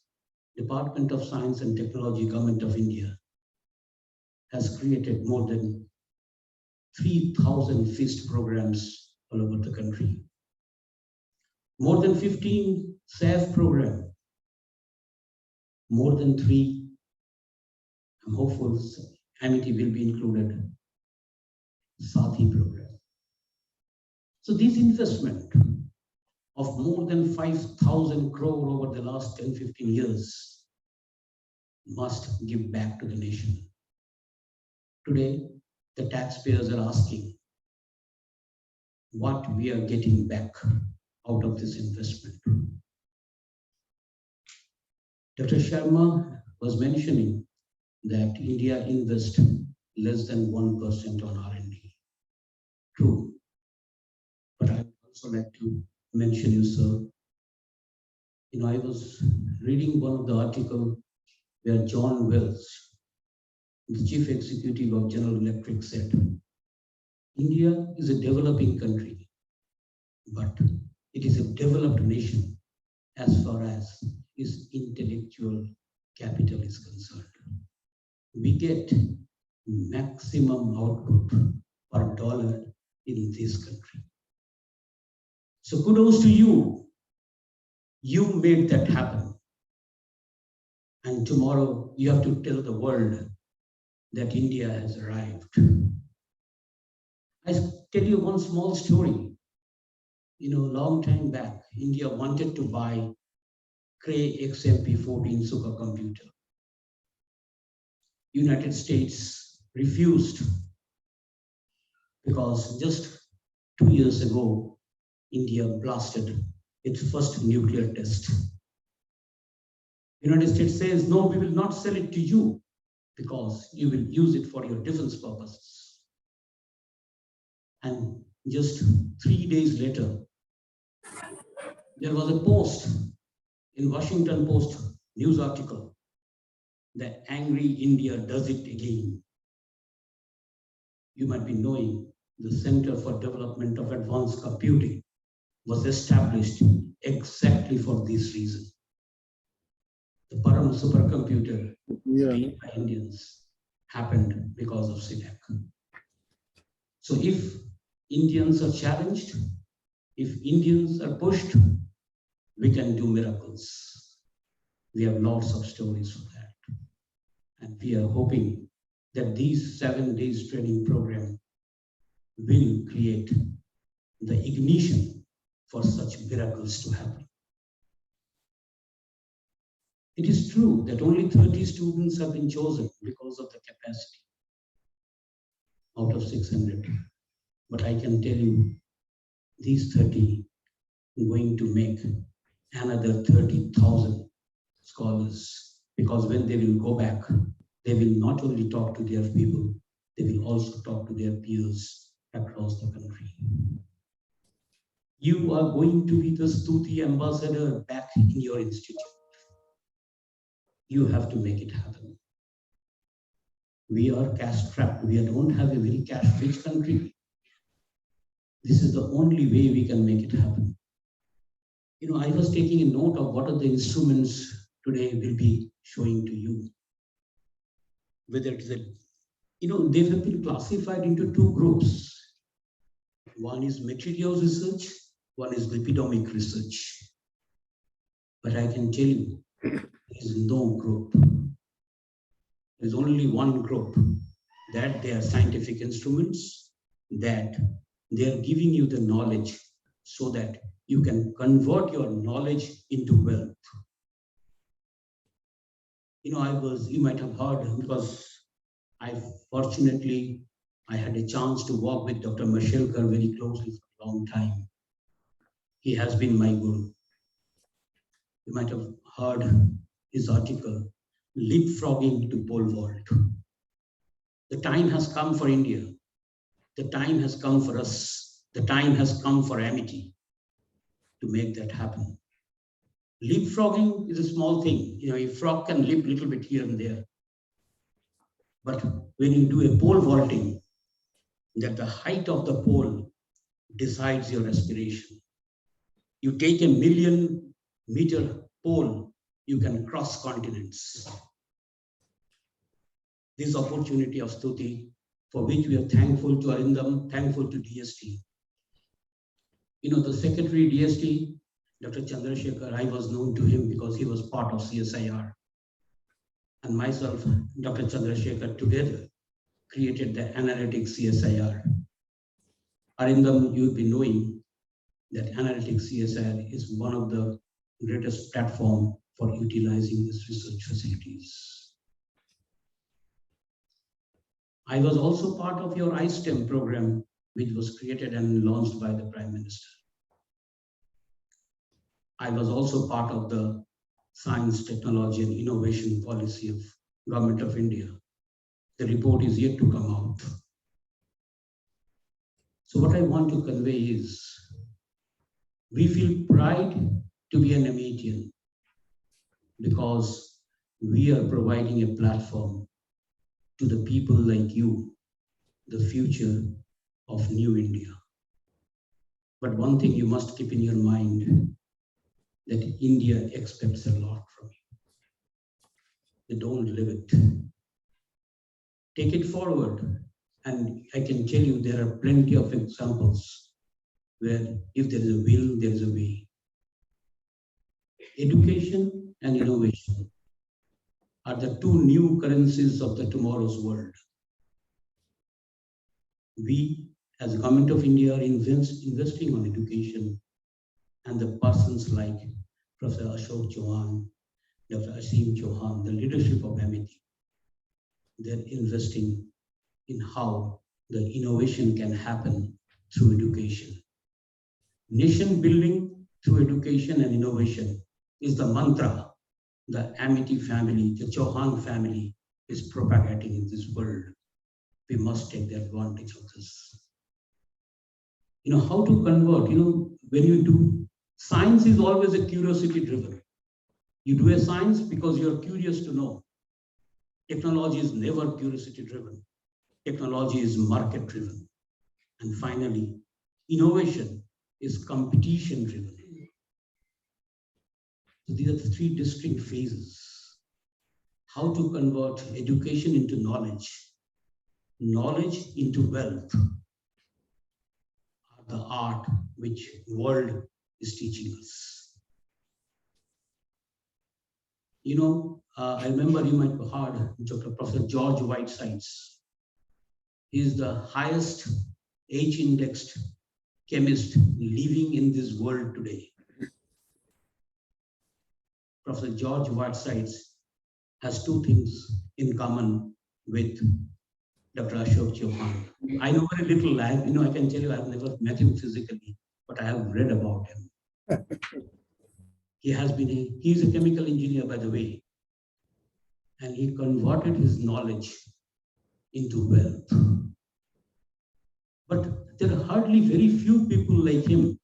Department of Science and Technology, Government of India has created more than 3,000 FIST programs all over the country. More than 15 SAF program, more than 3, I'm hopeful Amity will be included, Sathi program. So this investment of more than 5,000 crore over the last 10, 15 years must give back to the nation. Today, the taxpayers are asking what we are getting back out of this investment. Dr. Sharma was mentioning that India invests less than 1% on R&D. True. But I would also like to mention you, sir. You know, I was reading one of the articles where John Wells, the chief executive of General Electric said, India is a developing country, but it is a developed nation as far as its intellectual capital is concerned. We get maximum output per dollar in this country. So kudos to you. You made that happen. And tomorrow you have to tell the world that India has arrived. I tell you one small story. A long time back, India wanted to buy Cray XMP14 supercomputer. United States refused because just 2 years ago, India blasted its first nuclear test. United States says, no, we will not sell it to you because you will use it for your defense purposes. And just 3 days later, there was a post in Washington Post news article that angry India does it again. You might be knowing the Center for Development of Advanced Computing was established exactly for this reason. The Param supercomputer made by Indians happened because of SIDAC. So if Indians are challenged, if Indians are pushed, we can do miracles. We have lots of stories for that. And we are hoping that these 7 days training program will create the ignition for such miracles to happen. It is true that only 30 students have been chosen because of the capacity out of 600. But I can tell you, these 30 are going to make another 30,000 scholars, because when they will go back, they will not only talk to their people, they will also talk to their peers across the country. You are going to be the Stuti ambassador back in your institute. You have to make it happen. We are cash strapped. We don't have a very cash rich country. This is the only way we can make it happen. I was taking a note of what are the instruments today will be showing to you. Whether it is they have been classified into 2 groups. One is materials research, one is lipidomic research. But I can tell you, there is no group. There is only one group, that they are scientific instruments, that they are giving you the knowledge so that you can convert your knowledge into wealth. You might have heard, because fortunately, I had a chance to work with Dr. Mashelkar very closely for a long time. He has been my guru. You might have heard his article, Leapfrogging to Pole Vault. The time has come for India. The time has come for us. The time has come for Amity to make that happen. Leapfrogging is a small thing. A frog can leap a little bit here and there. But when you do a pole vaulting, that the height of the pole decides your aspiration. You take a 1,000,000 meter pole, you can cross continents. This opportunity of Stuti, for which we are thankful to Arindam, thankful to DST. The secretary DST, Dr. Chandrasekhar, I was known to him because he was part of CSIR. And myself, Dr. Chandrasekhar, together created the analytics CSIR. Arindam, you'll be knowing that analytics CSIR is one of the greatest platform for utilizing these research facilities. I was also part of your iSTEM program, which was created and launched by the Prime Minister. I was also part of the Science, Technology and Innovation Policy of Government of India. The report is yet to come out. So what I want to convey is, we feel pride to be an Amitian because we are providing a platform to the people like you, the future of new India. But one thing you must keep in your mind, that India expects a lot from you. They don't live it. Take it forward. And I can tell you there are plenty of examples where if there is a will, there is a way. Education and innovation are the two new currencies of the tomorrow's world. We, as Government of India, are investing on education, and the persons like Professor Ashok Chauhan, Dr. Asim Chauhan, the leadership of Amity, they're investing in how the innovation can happen through education. Nation building through education and innovation is the mantra the Amity family, the Chauhan family is propagating in this world. We must take the advantage of this. How to convert, when you do, science is always a curiosity driven. You do a science because you're curious to know. Technology is never curiosity driven. Technology is market driven. And finally, innovation is competition driven. So these are the three distinct phases. How to convert education into knowledge, knowledge into wealth, the art which world is teaching us. I remember you might have heard Dr. Professor George Whitesides. He is the highest H-indexed chemist living in this world today. Professor George Whitesides has two things in common with Dr. Ashok Chauhan. I know very little. I can tell you I have never met him physically, but I have read about him. He's a chemical engineer, by the way, and he converted his knowledge into wealth. But there are hardly very few people like him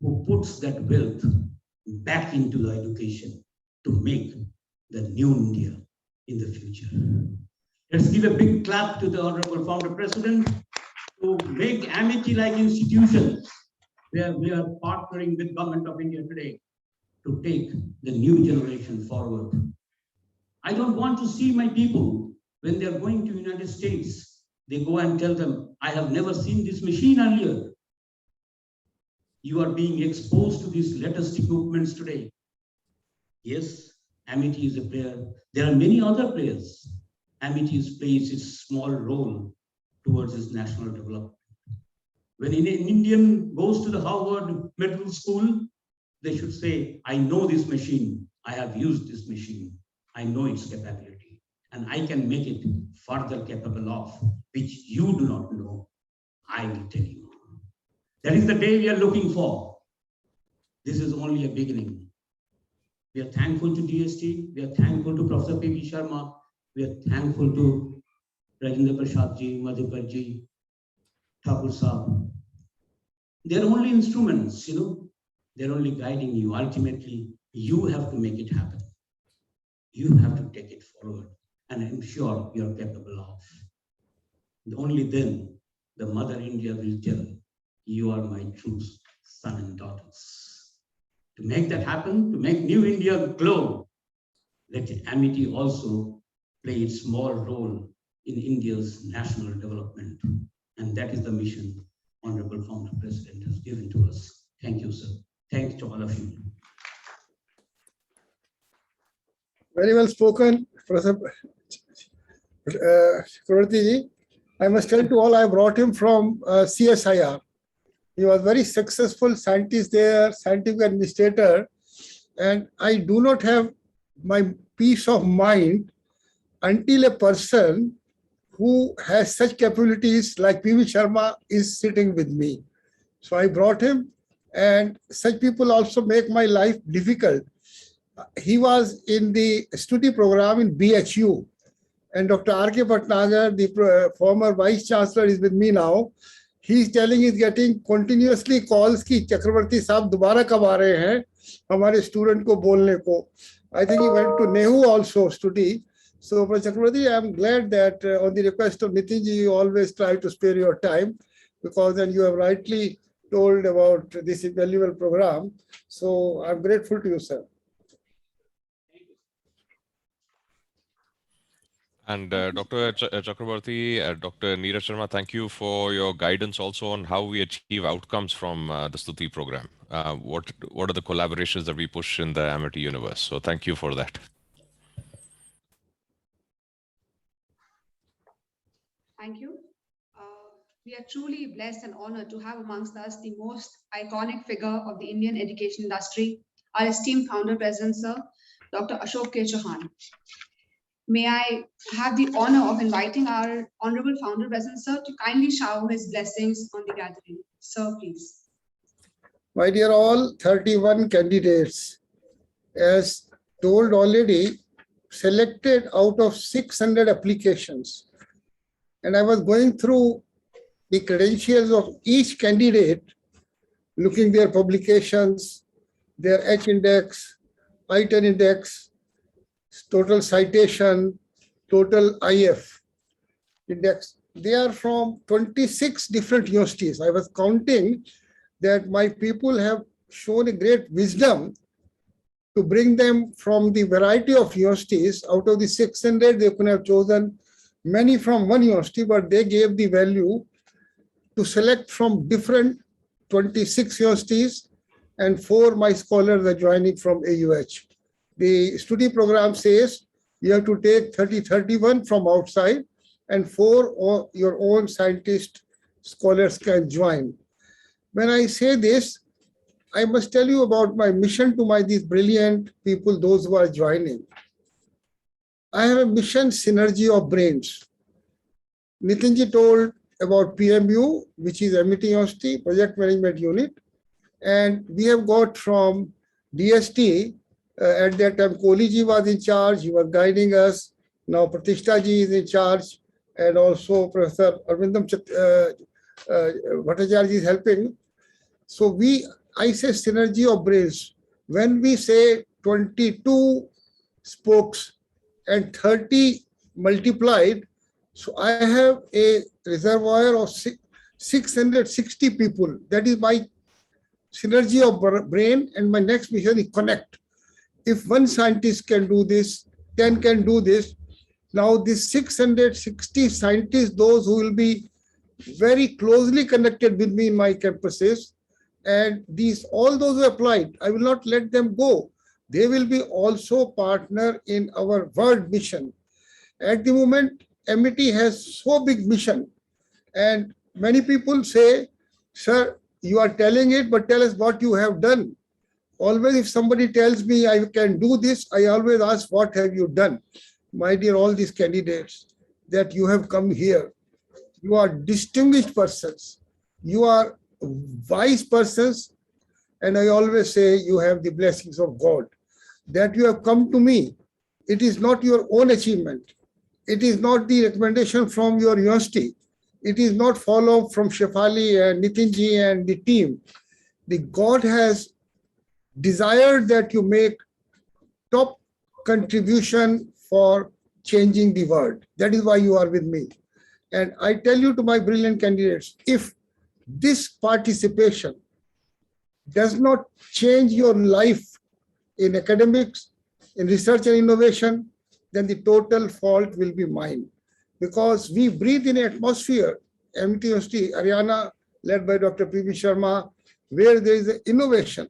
who puts that wealth back into the education to make the new India in the future. Let's give a big clap to the Honorable Founder President to make Amity-like institutions where we are partnering with Government of India today to take the new generation forward. I don't want to see my people when they're going to United States, they go and tell them, I have never seen this machine earlier. You are being exposed to these latest equipments today. Yes, Amity is a player. There are many other players. Amity plays its small role towards its national development. When an Indian goes to the Harvard Medical School, they should say, I know this machine. I have used this machine. I know its capability. And I can make it further capable of, which you do not know. I will tell you. That is the day we are looking for. This is only a beginning. We are thankful to DST. We are thankful to Professor P.V. Sharma. We are thankful to Rajendra Prasad ji, Madhukar ji, Thakur Saab. They are only instruments, They're only guiding you. Ultimately, you have to make it happen. You have to take it forward. And I'm sure you're capable of. And only then the Mother India will tell, you are my true son and daughters. To make that happen, to make New India glow, let Amity also play its small role in India's national development. And that is the mission Honorable Founder President has given to us. Thank you, sir. Thanks to all of you. Very well spoken, Professor Chakravarti. I must tell to all, I brought him from CSIR. He was very successful scientist there, scientific administrator, and I do not have my peace of mind until a person who has such capabilities like P.V. Sharma is sitting with me. So I brought him, and such people also make my life difficult. He was in the STUTI program in BHU, and Dr. R.K. Bhatnagar, the former Vice Chancellor, is with me now. He's telling, he's getting continuously calls कि चक्रवर्ती साहब दोबारा कब आ रहे हैं हमारे student को बोलने को. I think he went to Nehu also, STUTI. So, Professor Chakraborty, I'm glad that on the request of Nitinji, you always try to spare your time, because then you have rightly told about this invaluable program. So I'm grateful to you, sir. And Dr. Chakraborty, Dr. Neeraj Sharma, thank you for your guidance also on how we achieve outcomes from the Stuti program. What are the collaborations that we push in the Amity universe? So thank you for that. Thank you. We are truly blessed and honored to have amongst us the most iconic figure of the Indian education industry, our esteemed founder president, sir, Dr. Ashok K. Chauhan. May I have the honor of inviting our honorable founder president, sir, to kindly shower his blessings on the gathering. Sir, please. My dear all, 31 candidates, as told already, selected out of 600 applications. And I was going through the credentials of each candidate, looking their publications, their H index, I-10 index, total citation, total IF index. They are from 26 different universities. I was counting that my people have shown a great wisdom to bring them from the variety of universities. Out of the 600, they could have chosen many from one university, but they gave the value to select from different 26 universities, and 4 my scholars are joining from AUH. The STUTI program says you have to take 31 from outside, and 4 or your own scientist scholars can join. When I say this, I must tell you about my mission to these brilliant people, those who are joining. I have a mission, synergy of brains. Nitinji told about PMU, which is Amity University Project Management Unit. And we have got from DST, at that time, Kohli was in charge, he was guiding us. Now Pratishta ji is in charge, and also Professor Arvindam Bhattacharya is helping. So I say synergy of brains. When we say 22 spokes and 30 multiplied, so I have a reservoir of 660 people. That is my synergy of brain, and my next mission is connect. If one scientist can do this, 10 can do this. Now these 660 scientists, those who will be very closely connected with me in my campuses, and all those who applied, I will not let them go. They will be also partner in our world mission. At the moment, Amity has so big mission, and many people say, sir, you are telling it, but tell us what you have done. Always, if somebody tells me I can do this, I always ask, what have you done? My dear, all these candidates that you have come here, you are distinguished persons. You are wise persons. And I always say you have the blessings of God. That you have come to me, it is not your own achievement. It is not the recommendation from your university. It is not follow from Shefali and Nitinji and the team. The God has desired that you make top contribution for changing the world. That is why you are with me. And I tell you to my brilliant candidates, if this participation does not change your life in academics, in research and innovation, then the total fault will be mine. Because we breathe in an atmosphere, Amity University, Haryana, led by Dr. P.V. Sharma, where there is innovation.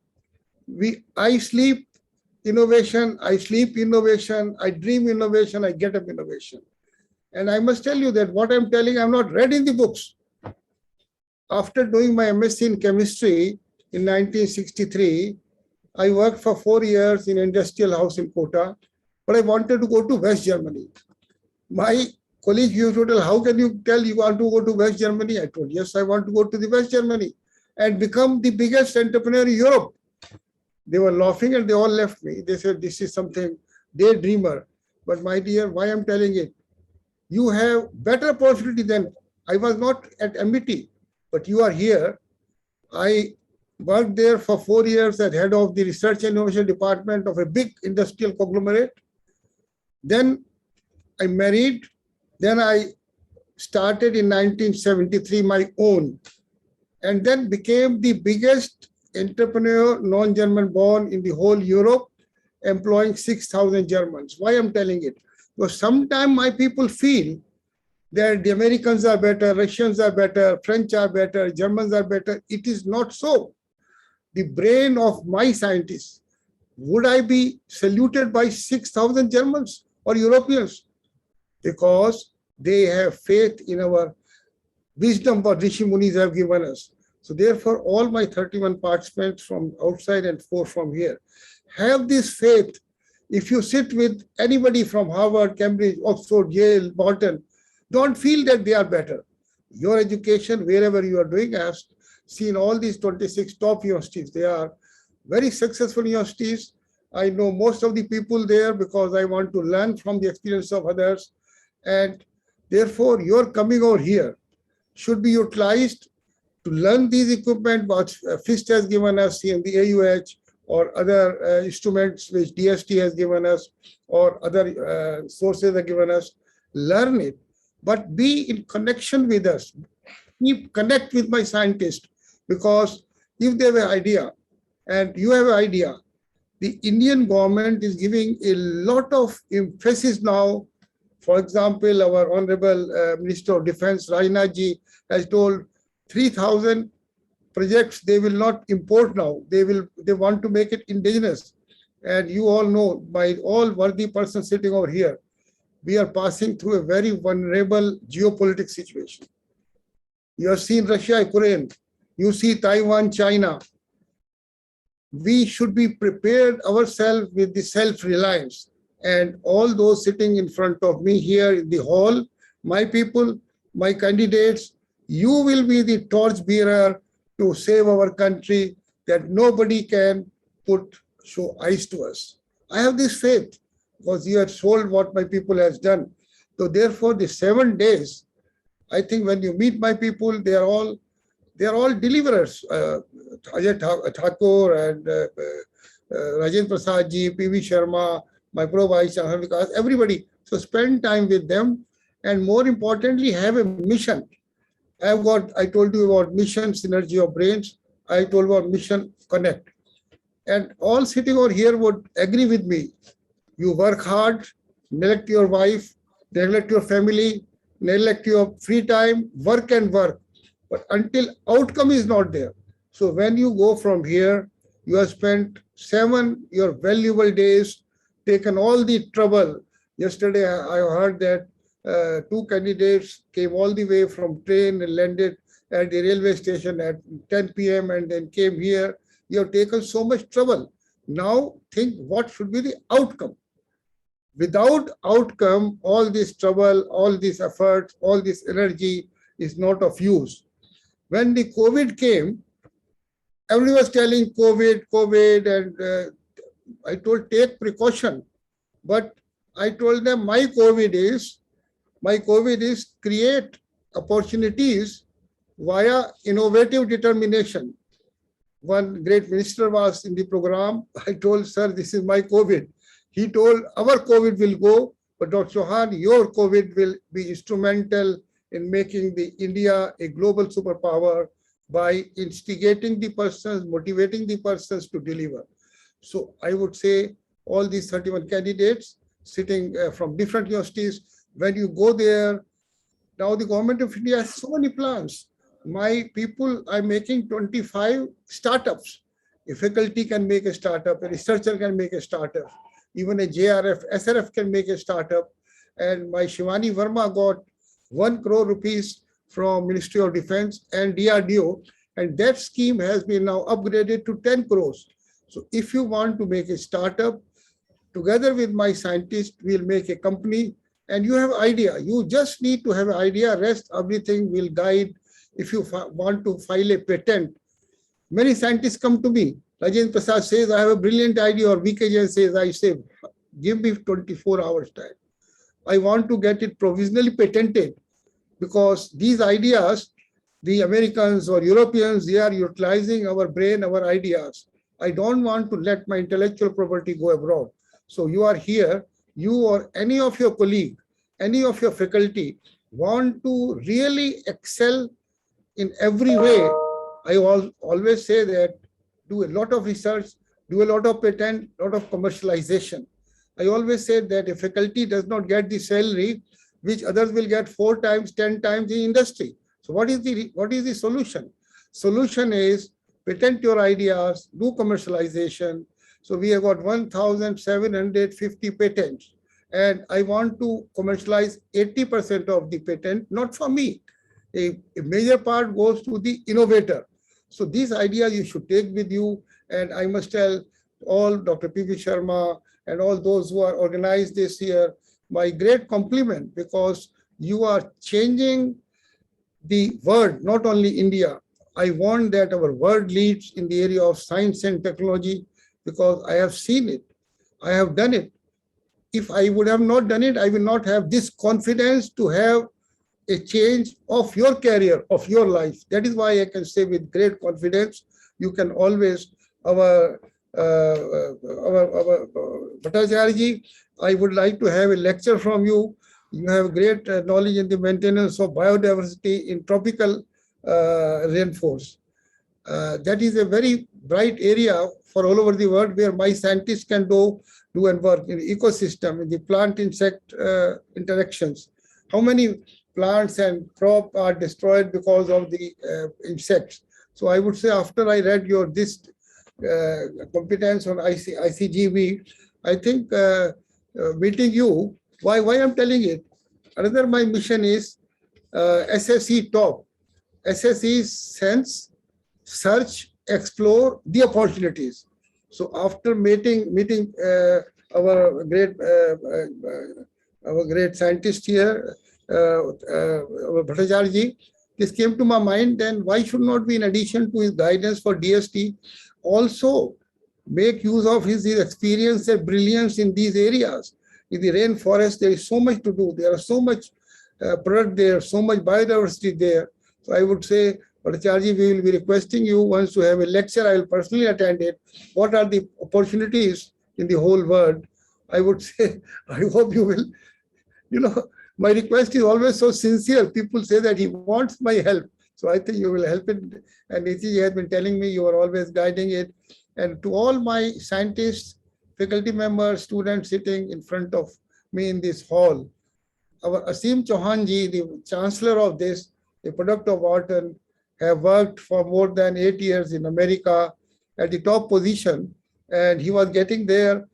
I sleep innovation, I sleep innovation, I dream innovation, I get up innovation. And I must tell you that what I'm telling, I'm not read in the books. After doing my MSc in chemistry in 1963, I worked for 4 years in industrial house in Kota, but I wanted to go to West Germany. My colleague used to tell, how can you tell you want to go to West Germany? I told, yes, I want to go to the West Germany and become the biggest entrepreneur in Europe. They were laughing and they all left me. They said, this is something daydreamer. But my dear, why I'm telling it? You have better opportunity than I was not at MIT, but you are here. I worked there for 4 years as head of the research and innovation department of a big industrial conglomerate. Then I married. Then I started in 1973 my own, and then became the biggest entrepreneur, non-German born in the whole Europe, employing 6,000 Germans. Why I'm telling it? Because sometimes my people feel that the Americans are better, Russians are better, French are better, Germans are better. It is not so. The brain of my scientists, would I be saluted by 6,000 Germans or Europeans? Because they have faith in our wisdom what Rishi Munis have given us. So therefore, all my 31 participants from outside and 4 from here have this faith. If you sit with anybody from Harvard, Cambridge, Oxford, Yale, Bolton, don't feel that they are better. Your education, wherever you are doing, I have seen all these 26 top universities. They are very successful universities. I know most of the people there because I want to learn from the experience of others. And therefore, your coming over here should be utilized to learn these equipment, what FIST has given us, and the AUH, or other instruments which DST has given us, or other sources have given us. Learn it, but be in connection with us. Connect with my scientists, because if they have an idea and you have an idea, the Indian government is giving a lot of emphasis now. For example, our Honorable Minister of Defense, Rajnath ji, has told 3,000 projects they will not import now. They want to make it indigenous. And you all know, by all worthy persons sitting over here, we are passing through a very vulnerable geopolitical situation. You have seen Russia, Ukraine. You see Taiwan, China. We should be prepared ourselves with the self-reliance. And all those sitting in front of me here in the hall, my people, my candidates, you will be the torch bearer to save our country, that nobody can show eyes to us. I have this faith, because you have told what my people has done. So therefore, the 7 days, I think when you meet my people, they are all deliverers. Ajay Thakur and Rajendra Prasad ji, PV Sharma, my Pro Vice Chancellor, everybody. So spend time with them, and more importantly, have a mission. I told you about mission synergy of brains. I told about mission connect. And all sitting over here would agree with me. You work hard, neglect your wife, neglect your family, neglect your free time, work and work. But until outcome is not there. So when you go from here, you have spent 7 your valuable days, taken all the trouble. Yesterday, I heard that 2 candidates came all the way from train and landed at the railway station at 10 p.m. and then came here. You have taken so much trouble. Now think what should be the outcome. Without outcome, all this trouble, all this effort, all this energy is not of use. When the COVID came, everyone was telling COVID, and I told take precaution. But I told them my COVID is create opportunities via innovative determination. One great minister was in the program. I told, sir, this is my COVID. He told, our COVID will go, but Dr. Chauhan, your COVID will be instrumental in making the India a global superpower by instigating the persons, motivating the persons to deliver. So I would say all these 31 candidates sitting from different universities, when you go there, now the government of India has so many plans. My people are making 25 startups. A faculty can make a startup, a researcher can make a startup, even a JRF, SRF can make a startup. And my Shivani Verma got 1 crore rupees from Ministry of Defense and DRDO, and that scheme has been now upgraded to 10 crores. So if you want to make a startup, together with my scientists, we'll make a company, and you have idea. You just need to have an idea, rest everything will guide. If you want to file a patent, many scientists come to me. Rajendra Prasad says, I have a brilliant idea, or VK Jain says, I say, give me 24 hours time. I want to get it provisionally patented, because these ideas, the Americans or Europeans, they are utilizing our brain, our ideas. I don't want to let my intellectual property go abroad. So you are here, you or any of your colleague, any of your faculty want to really excel in every way, I always say that do a lot of research, do a lot of patent, lot of commercialization. I always say that a faculty does not get the salary which others will get 4 times, 10 times in industry. So what is the solution? Solution is patent your ideas, do commercialization. So we have got 1,750 patents, and I want to commercialize 80% of the patent, not for me. A major part goes to the innovator. So these ideas you should take with you. And I must tell all Dr. P.V. Sharma and all those who are organized this year, my great compliment, because you are changing the world, not only India. I want that our world leads in the area of science and technology, because I have seen it. I have done it. If I would have not done it, I will not have this confidence to have a change of your career, of your life. That is why I can say with great confidence, you can always, our Bhattacharya, I would like to have a lecture from you. You have great knowledge in the maintenance of biodiversity in tropical rainforest. That is a very bright area for all over the world, where my scientists can do and work in the ecosystem, in the plant-insect interactions. How many plants and crop are destroyed because of the insects? So I would say, after I read your this competence on ICGV, I think meeting you, why I'm telling it, another my mission is SSE top. SSE is sense, search, explore the opportunities. So after meeting our great scientist here, Bhattacharya, this came to my mind, then why should not be, in addition to his guidance for DST, also make use of his experience and brilliance in these areas. In the rainforest, there is so much to do. There are so much product there, so much biodiversity there. So I would say, Bhattacharya, we will be requesting you once to have a lecture. I will personally attend it. What are the opportunities in the whole world? I would say, I hope you will, my request is always so sincere. People say that he wants my help. So I think you will help it. And Nitiji has been telling me you are always guiding it. And to all my scientists, faculty members, students sitting in front of me in this hall, our Asim Chauhanji, the chancellor of this, the product of Wharton, have worked for more than 8 years in America at the top position, and he was getting their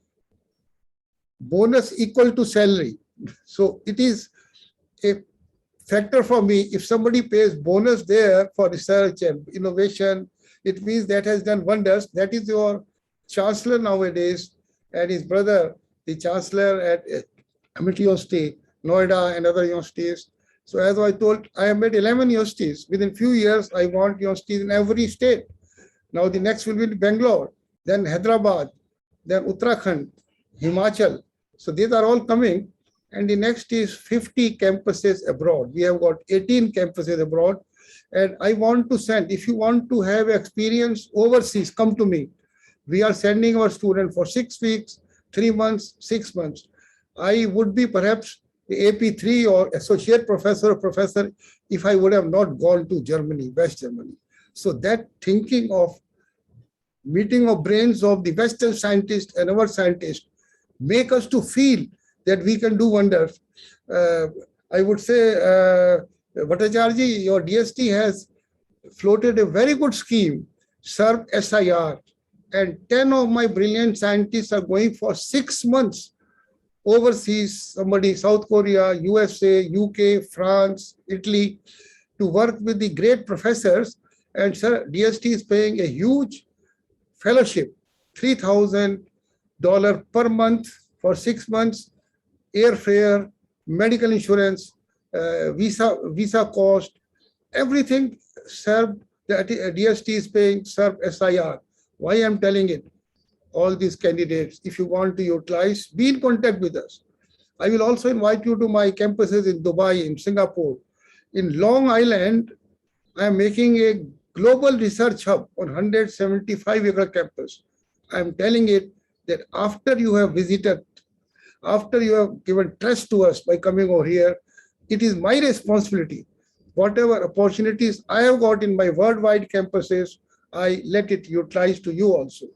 bonus equal to salary. So it is a factor for me. If somebody pays bonus there for research and innovation, it means that has done wonders. That is your chancellor nowadays, and his brother, the chancellor at Amity University, Noida, and other universities. So as I told, I have made 11 universities. Within few years, I want universities in every state. Now the next will be Bangalore, then Hyderabad, then Uttarakhand, Himachal. So these are all coming. And the next is 50 campuses abroad. We have got 18 campuses abroad. And I want to send, if you want to have experience overseas, come to me. We are sending our students for 6 weeks, 3 months, 6 months. I would be perhaps AP3 or associate professor or professor if I would have not gone to Germany, West Germany. So that thinking of meeting of brains of the Western scientists and our scientists make us to feel that we can do wonders. I would say, Bhattacharya, your DST has floated a very good scheme, SERP SIR, and 10 of my brilliant scientists are going for 6 months overseas, somebody, South Korea, USA, UK, France, Italy, to work with the great professors. And sir, DST is paying a huge fellowship, $3,000 per month for 6 months, airfare, medical insurance, visa cost, everything. SERP, the DST is paying SERP SIR. Why I'm telling it? All these candidates, if you want to utilize, be in contact with us. I will also invite you to my campuses in Dubai, in Singapore. In Long Island, I am making a global research hub on 175-acre campus. I am telling it that after you have visited after you have given trust to us by coming over here, it is my responsibility. Whatever opportunities I have got in my worldwide campuses, I let it utilize to you also.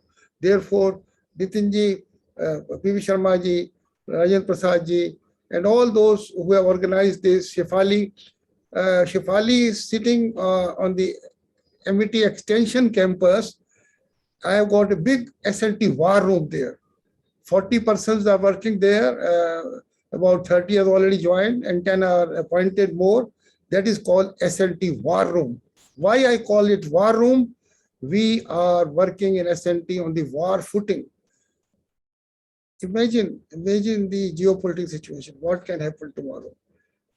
Therefore, Nitinji, P.V. Sharma ji, Rajan Prasad ji, and all those who have organized this, Shefali is sitting on the MET Extension campus. I have got a big SLT war room there. 40 persons are working there. About 30 have already joined and 10 are appointed more. That is called SLT war room. Why I call it war room? We are working in SLT on the war footing. Imagine the geopolitical situation. What can happen tomorrow?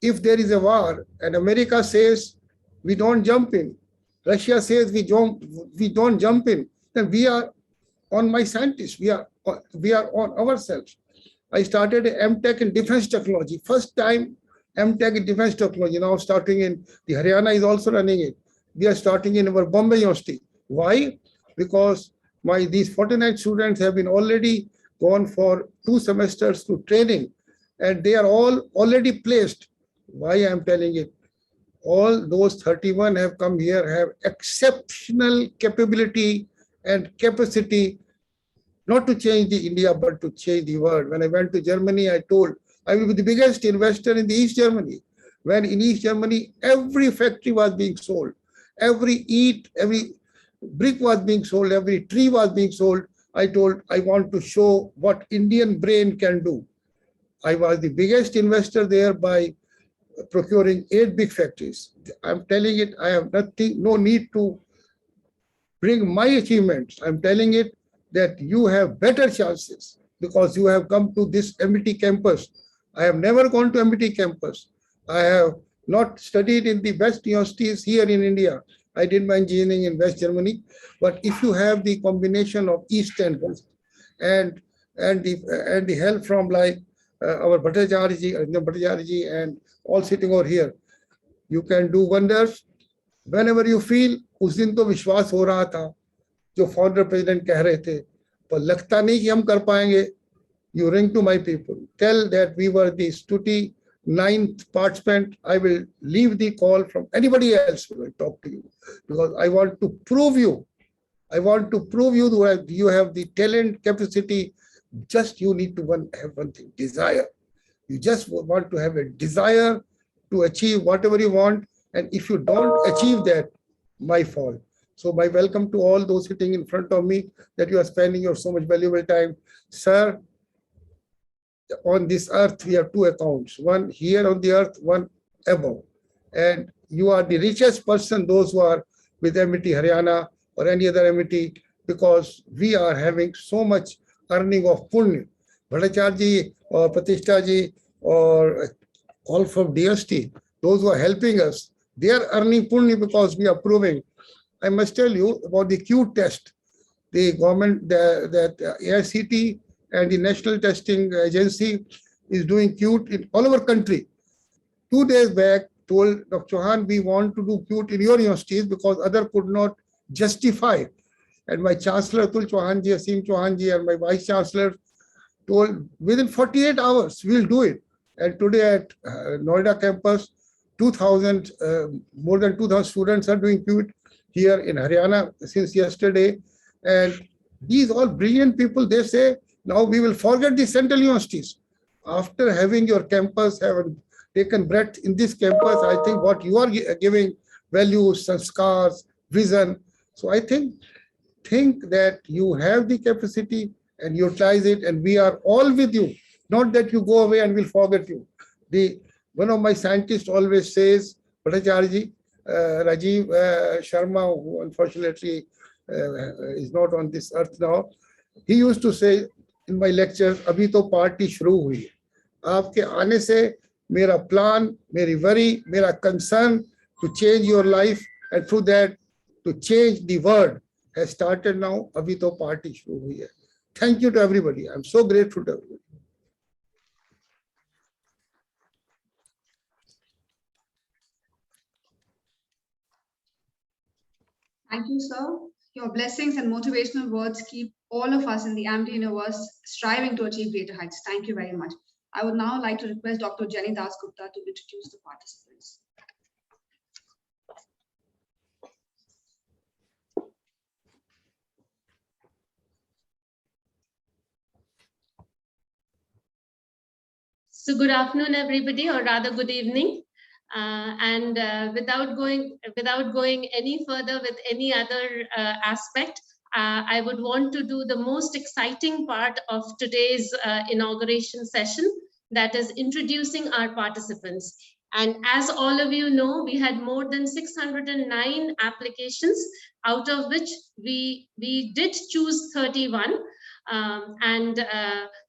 If there is a war and America says we don't jump in, Russia says we don't jump in, then we are on my scientists. We are on ourselves. I started MTech in defense technology. First time MTech in defense technology. Now starting in the Haryana is also running it. We are starting in our Bombay University. Why? Because these 49 students have been already gone for 2 semesters to training, and they are all already placed. Why I am telling it? All those 31 have come here, have exceptional capability and capacity, not to change the India, but to change the world. When I went to Germany, I told I will be the biggest investor in the East Germany. When in East Germany, every factory was being sold, every brick was being sold, every tree was being sold. I told I want to show what Indian brain can do. I was the biggest investor there by procuring 8 big factories. I'm telling it, I have no need to bring my achievements. I'm telling it that you have better chances because you have come to this MET campus. I have never gone to MET campus. I have not studied in the best universities here in India. I did my engineering in West Germany. But if you have the combination of East and West and the help from like our Bhattacharya and all sitting over here, you can do wonders. Whenever you feel, उस दिन तो विश्वास हो रहा था जो founder president कह रहे थे, पर लगता नहीं कि हम कर पाएंगे. You ring to my people, tell that we were the STUTI 9th participant. I will leave the call from anybody else who will talk to you because I want to prove you. I want to prove you that you have the talent, capacity. Just you need to have one thing, desire. You just want to have a desire to achieve whatever you want. And if you don't achieve that, my fault. So my welcome to all those sitting in front of me that you are spending your so much valuable time. Sir, on this earth, we have 2 accounts, one here on the earth, one above. And you are the richest person, those who are with MET Haryana or any other MET, because we are having so much earning of punya. Bhattacharya ji or Pratishtha ji or all from DST, those who are helping us, they are earning punya because we are proving. I must tell you about the Q test. The government, that AICT and the National Testing Agency is doing CUTE in all over country. 2 days back, told Dr. Chauhan, we want to do CUTE in your universities because other could not justify. And my Chancellor, Atul Chauhan ji, Asim Chauhan ji, and my Vice Chancellor told within 48 hours, we'll do it. And today at Noida campus, more than 2,000 students are doing CUTE here in Haryana since yesterday. And these all brilliant people, they say, now we will forget the central universities. After having your campus, have taken breath in this campus, I think what you are giving, values, sanskars, vision. So I think that you have the capacity and utilize it, and we are all with you. Not that you go away and we'll forget you. One of my scientists always says, Bhattacharya ji, Rajiv Sharma, who unfortunately is not on this earth now, he used to say in my lectures, अभी तो party शुरू हुई है. आपके आने से मेरा plan, मेरी वरी, मेरा concern to change your life and through that to change the world has started now. अभी तो पार्टी शुरू हुई है. Thank you to everybody. I'm so grateful to everybody. Thank you, sir. Your blessings and motivational words keep all of us in the Amity universe striving to achieve greater heights. Thank you very much. I would now like to request Dr. Jenny Dasgupta to introduce the participants. So good afternoon, everybody, or rather good evening. Without going any further with any other aspect, I would want to do the most exciting part of today's inauguration session, that is introducing our participants. And as all of you know, we had more than 609 applications, out of which we did choose 31.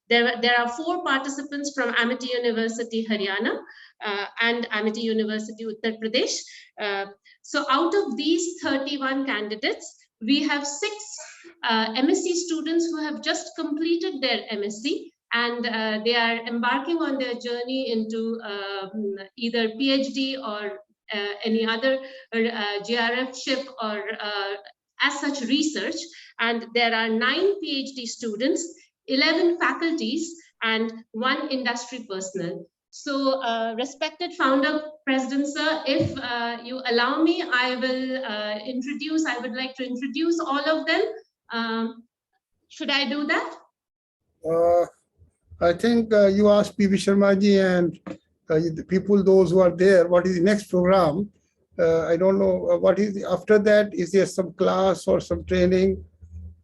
There are 4 participants from Amity University, Haryana, and Amity University, Uttar Pradesh. So out of these 31 candidates, we have 6 MSc students who have just completed their MSc, and they are embarking on their journey into either PhD or any other JRF-ship or as such research. And there are 9 PhD students, 11 faculties, and 1 industry personnel. So respected founder, President Sir, if you allow me, I would like to introduce all of them. Should I do that? I think you asked P.V. Sharmaji and the people, those who are there, what is the next program? I don't know what is after that. Is there some class or some training?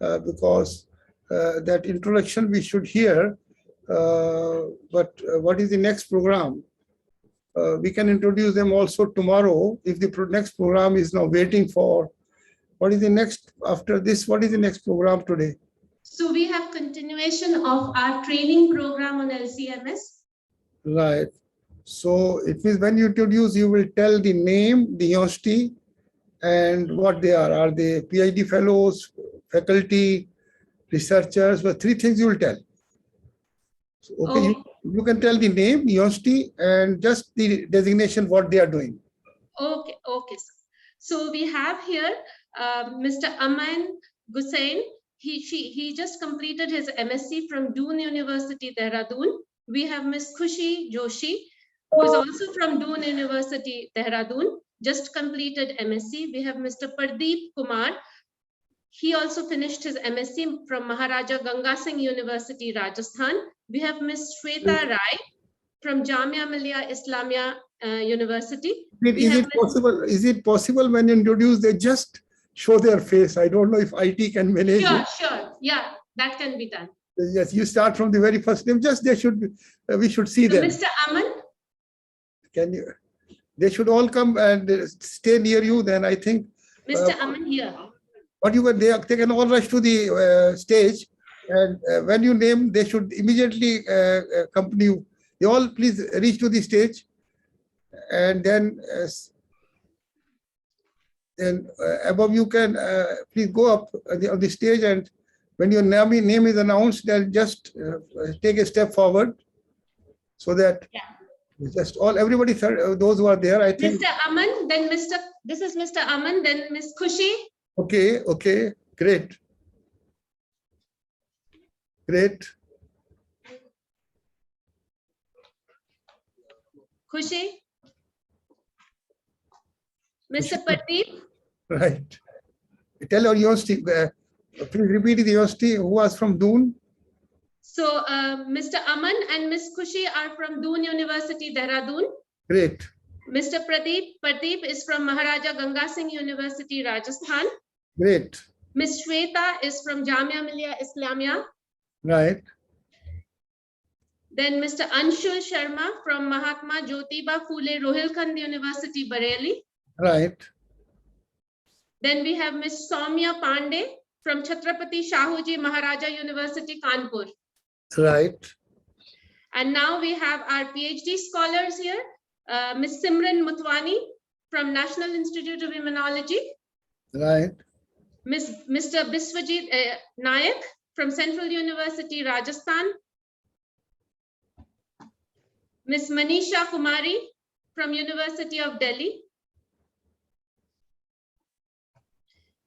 Because that introduction we should hear. But what is the next program? We can introduce them also tomorrow if the next program is now waiting for. What is the next after this? What is the next program today? So we have continuation of our training program on LCMS. Right. So it means when you introduce, you will tell the name, the university, and what they are. Are they PhD fellows, faculty, researchers? But 3 things you will tell. So, okay, you can tell the name, university, and just the designation, what they are doing. Okay, okay. So we have here Mr. Aman Gusain. He just completed his MSc from Doon University, Dehradun. We have Ms. Khushi Joshi, who is also from Doon University, Dehradun, just completed MSc. We have Mr. Pardeep Kumar. He also finished his MSc from Maharaja Ganga Singh University, Rajasthan. We have Ms. Shweta Rai from Jamia Millia Islamia University. Is it possible when you introduce, they just show their face? I don't know if IT can manage it. Sure. Yeah, that can be done. Yes, you start from the very first name. Just we should see them. Mr. Aman. Can you? They should all come and stay near you. Then I think. Mr. Aman here. But they can all rush to the stage, and when you name, they should immediately accompany you. You all please reach to the stage, and then above you can please go up on the stage, and when your name is announced, then just take a step forward, so that just everybody, those who are there, I think. Mr. Aman, then this is Mr. Aman, then Ms. Khushi. Okay, great. Khushi. Mr. Pardeep. Right. Tell your university, please repeat the university, who was from Doon. So Mr. Aman and Ms. Khushi are from Doon University, Dehradun. Great. Mr. Pardeep is from Maharaja Ganga Singh University, Rajasthan. Great. Ms. Shweta is from Jamia Millia Islamia. Right. Then Mr. Anshul Sharma from Mahatma Jyotiba Phule Rohilkhand University, Bareilly. Right. Then we have Ms. Soumya Pandey from Chhatrapati Shahuji Maharaja University, Kanpur. Right. And now we have our PhD scholars here. Ms. Simran Mutwani from National Institute of Immunology. Right. Mr. Biswajit Nayak from Central University, Rajasthan. Ms. Manisha Kumari from University of Delhi.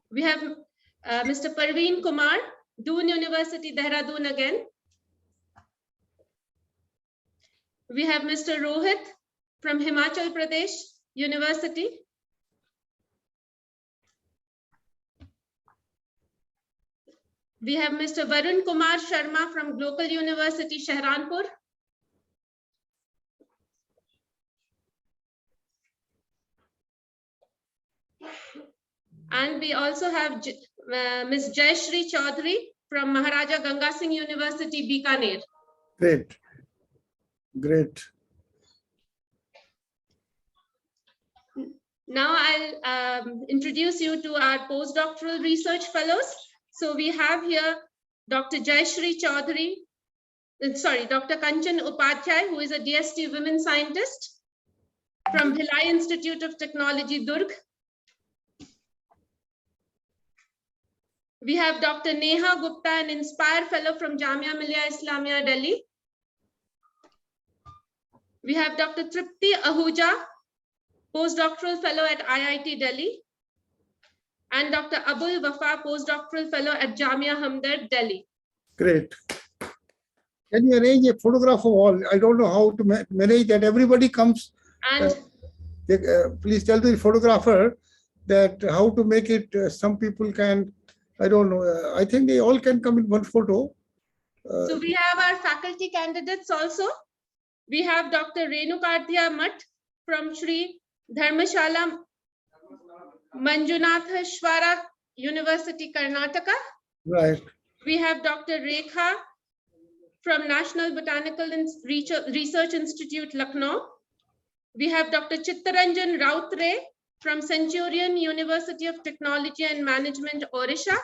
We have Mr. Parveen Kumar, Doon University, Dehradun again. We have Mr. Rohit from Himachal Pradesh University. We have Mr. Varun Kumar Sharma from Global University, Shahranpur. And we also have Ms. Jayashree Chaudhary from Maharaja Ganga Singh University, Bikaner. Great. Great. Now I'll introduce you to our postdoctoral research fellows. So we have here Dr. Jayashree Chaudhary, Dr. Kanchan Upadhyay, who is a DST women scientist from Bhilai Institute of Technology, Durg. We have Dr. Neha Gupta, an Inspire Fellow from Jamia Millia Islamia, Delhi. We have Dr. Tripti Ahuja, postdoctoral fellow at IIT Delhi. And Dr. Abul Wafa, postdoctoral fellow at Jamia Hamdard, Delhi. Great. Can you arrange a photograph of all? I don't know how to manage that. Everybody comes. And please tell the photographer that how to make it. Some people can, I don't know. I think they all can come in one photo. So we have our faculty candidates also. We have Dr. Renukarthya Math from Sri Dharmashala Manjunatheshwara University, Karnataka. Right. We have Dr. Rekha from National Botanical Research Institute, Lucknow. We have Dr. Chittaranjan Rautre from Centurion University of Technology and Management, Odisha.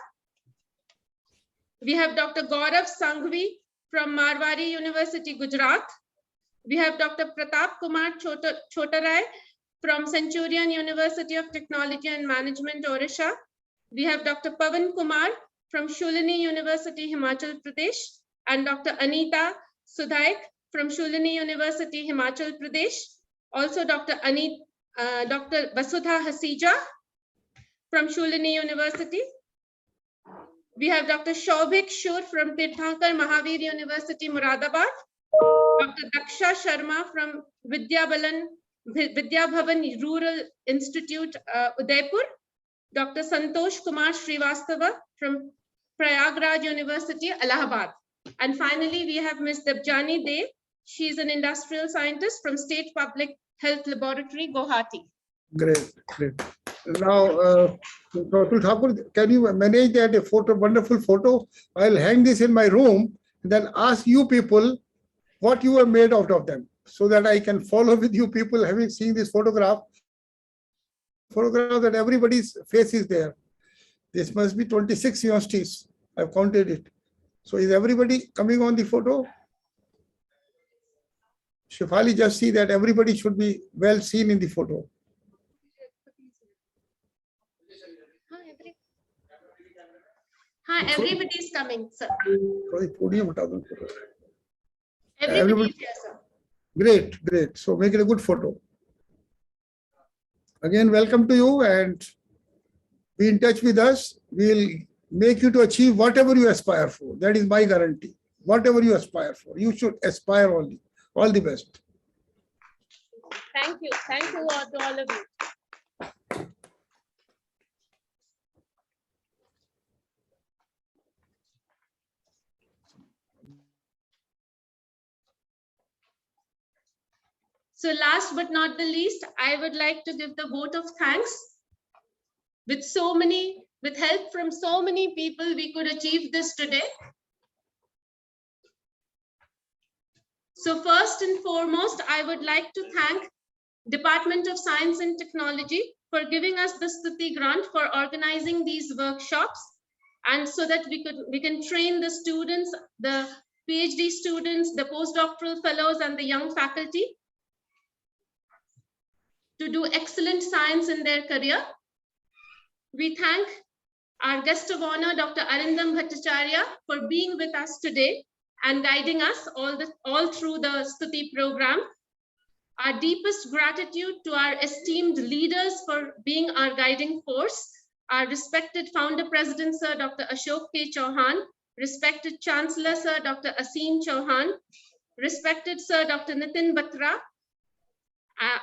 We have Dr. Gaurav Sanghvi from Marwari University, Gujarat. We have Dr. Pratap Kumar Chotarai from Centurion University of Technology and Management, Odisha. We have Dr. Pavan Kumar from Shulini University, Himachal Pradesh, and Dr. Anita Sudhaik from Shulini University, Himachal Pradesh. Also Dr. Vasudha Hasija from Shulini University. We have Dr. Shobhik Shur from Tirthankar Mahavir University, Muradabad. Dr. Daksha Sharma from Vidya Bhavan Rural Institute, Udaipur. Dr. Santosh Kumar Srivastava from Prayagraj University, Allahabad. And finally, we have Ms. Debjani De. She is an industrial scientist from State Public Health Laboratory, Guwahati. Great, great. Now, Dr. Thakur, can you manage that a photo, wonderful photo? I'll hang this in my room, and then ask you people what you have made out of them, so that I can follow with you people having seen this photograph that everybody's face is there. This must be 26 universities. I've counted it. So is everybody coming on the photo? Shefali, just see that everybody should be well seen in the photo. Hi, everybody is coming, sir. Everybody. Everybody is here, sir. Great, great. So make it a good photo. Again, welcome to you, and be in touch with us. We'll make you to achieve whatever you aspire for. That is my guarantee. Whatever you aspire for, you should aspire only. All the best. Thank you. Thank you all, to all of you. So last but not the least, I would like to give the vote of thanks. With help from so many people, we could achieve this today. So first and foremost, I would like to thank Department of Science and Technology for giving us the STUTI grant for organizing these workshops, and so that we can train the students, the PhD students, the postdoctoral fellows, and the young faculty to do excellent science in their career. We thank our guest of honor, Dr. Arindam Bhattacharya, for being with us today and guiding us all through the STUTI program. Our deepest gratitude to our esteemed leaders for being our guiding force, our respected founder president, Sir Dr. Ashok K. Chauhan, respected Chancellor, Sir Dr. Aseem Chauhan, respected Sir Dr. Nitin Batra,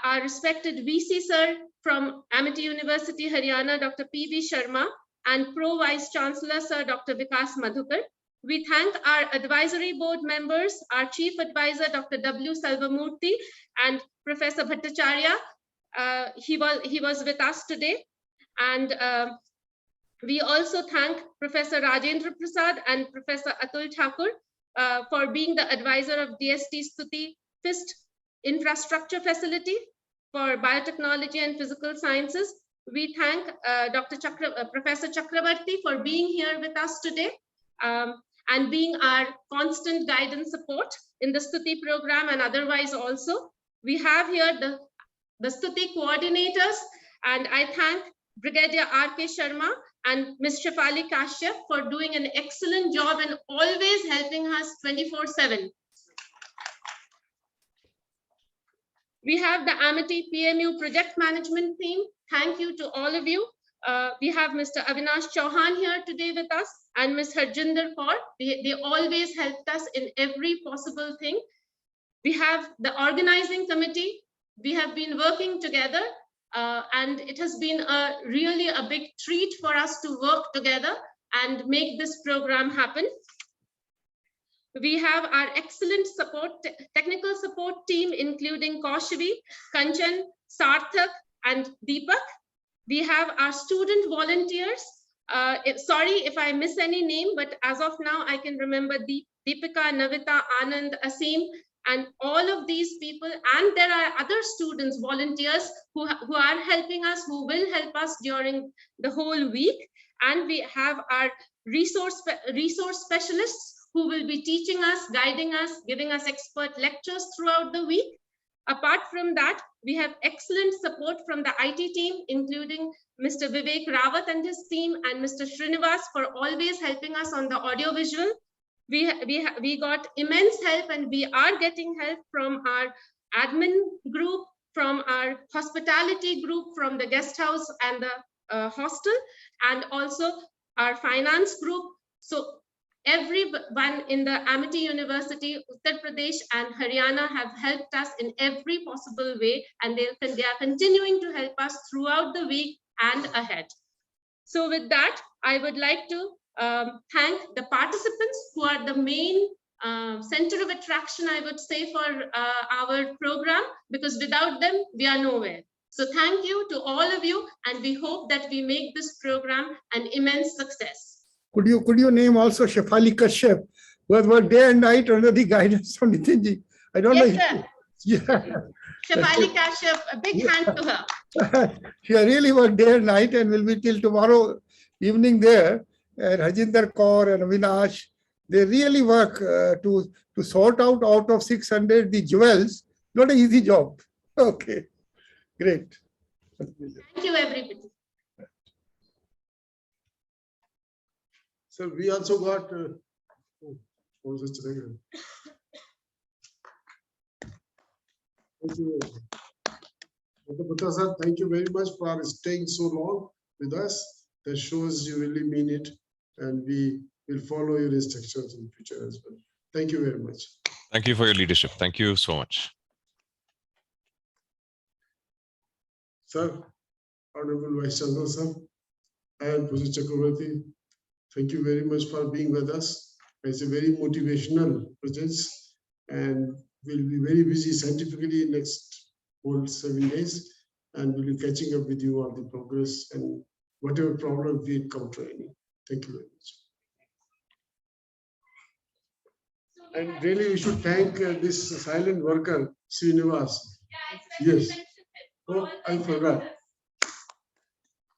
our respected VC Sir from Amity University, Haryana, Dr. P.V. Sharma, and Pro Vice Chancellor, Sir Dr. Vikas Madhukar. We thank our advisory board members, our Chief Advisor, Dr. W. Salvamurthy, and Professor Bhattacharya. He was with us today. And we also thank Professor Rajendra Prasad and Professor Atul Thakur for being the advisor of DST-STUTI FIST infrastructure facility for biotechnology and physical sciences. We thank Professor Chakravarti for being here with us today and being our constant guidance support in the STUTI program and otherwise also. We have here the STUTI coordinators, and I thank Brigadier R.K. Sharma and Ms. Shefali Kashyap for doing an excellent job and always helping us 24/7. We have the Amity PMU project management team. Thank you to all of you. We have Mr. Avinash Chauhan here today with us and Ms. Harjinder Kaur. They always helped us in every possible thing. We have the organizing committee. We have been working together and it has been really a big treat for us to work together and make this program happen. We have our excellent technical support team, including Kaushvi, Kanchan, Sarthak, and Deepak. We have our student volunteers. Sorry if I miss any name, but as of now, I can remember Deepika, Navita, Anand, Aseem, and all of these people. And there are other students, volunteers who are helping us, who will help us during the whole week. And we have our resource specialists who will be teaching us, guiding us, giving us expert lectures throughout the week. Apart from that, we have excellent support from the IT team, including Mr. Vivek Rawat and his team, and Mr. Srinivas for always helping us on the audiovisual. We got immense help, and we are getting help from our admin group, from our hospitality group, from the guest house and the hostel, and also our finance group. So everyone in the Amity University, Uttar Pradesh and Haryana have helped us in every possible way, and they are continuing to help us throughout the week and ahead. So with that, I would like to thank the participants who are the main center of attraction, I would say, for our program, because without them, we are nowhere. So thank you to all of you, and we hope that we make this program an immense success. Could you name also Shefali Kashyap, who has worked day and night under the guidance of Nitinji? I don't know. Sir. Yeah. Shefali Kashyap, a big hand to her. She really worked day and night and will be till tomorrow evening there. And Harjinder Kaur and Avinash, they really work to sort out of 600 the jewels. Not an easy job. Okay, great. Thank you, everybody. So we also got, thank you. Dr. Bhatta sir, thank you very much for staying so long with us. That shows you really mean it, and we will follow your instructions in the future as well. Thank you very much. Thank you for your leadership. Thank you so much. Sir, Honorable Vice Chancellor sir, and Professor Chakravarti, thank you very much for being with us. It's a very motivational presence, and we'll be very busy scientifically next whole 7 days, and we'll be catching up with you on the progress and whatever problem we encounter any. Thank you very much. And really, we should thank this silent worker, Srinivas. Yes. Oh, I forgot.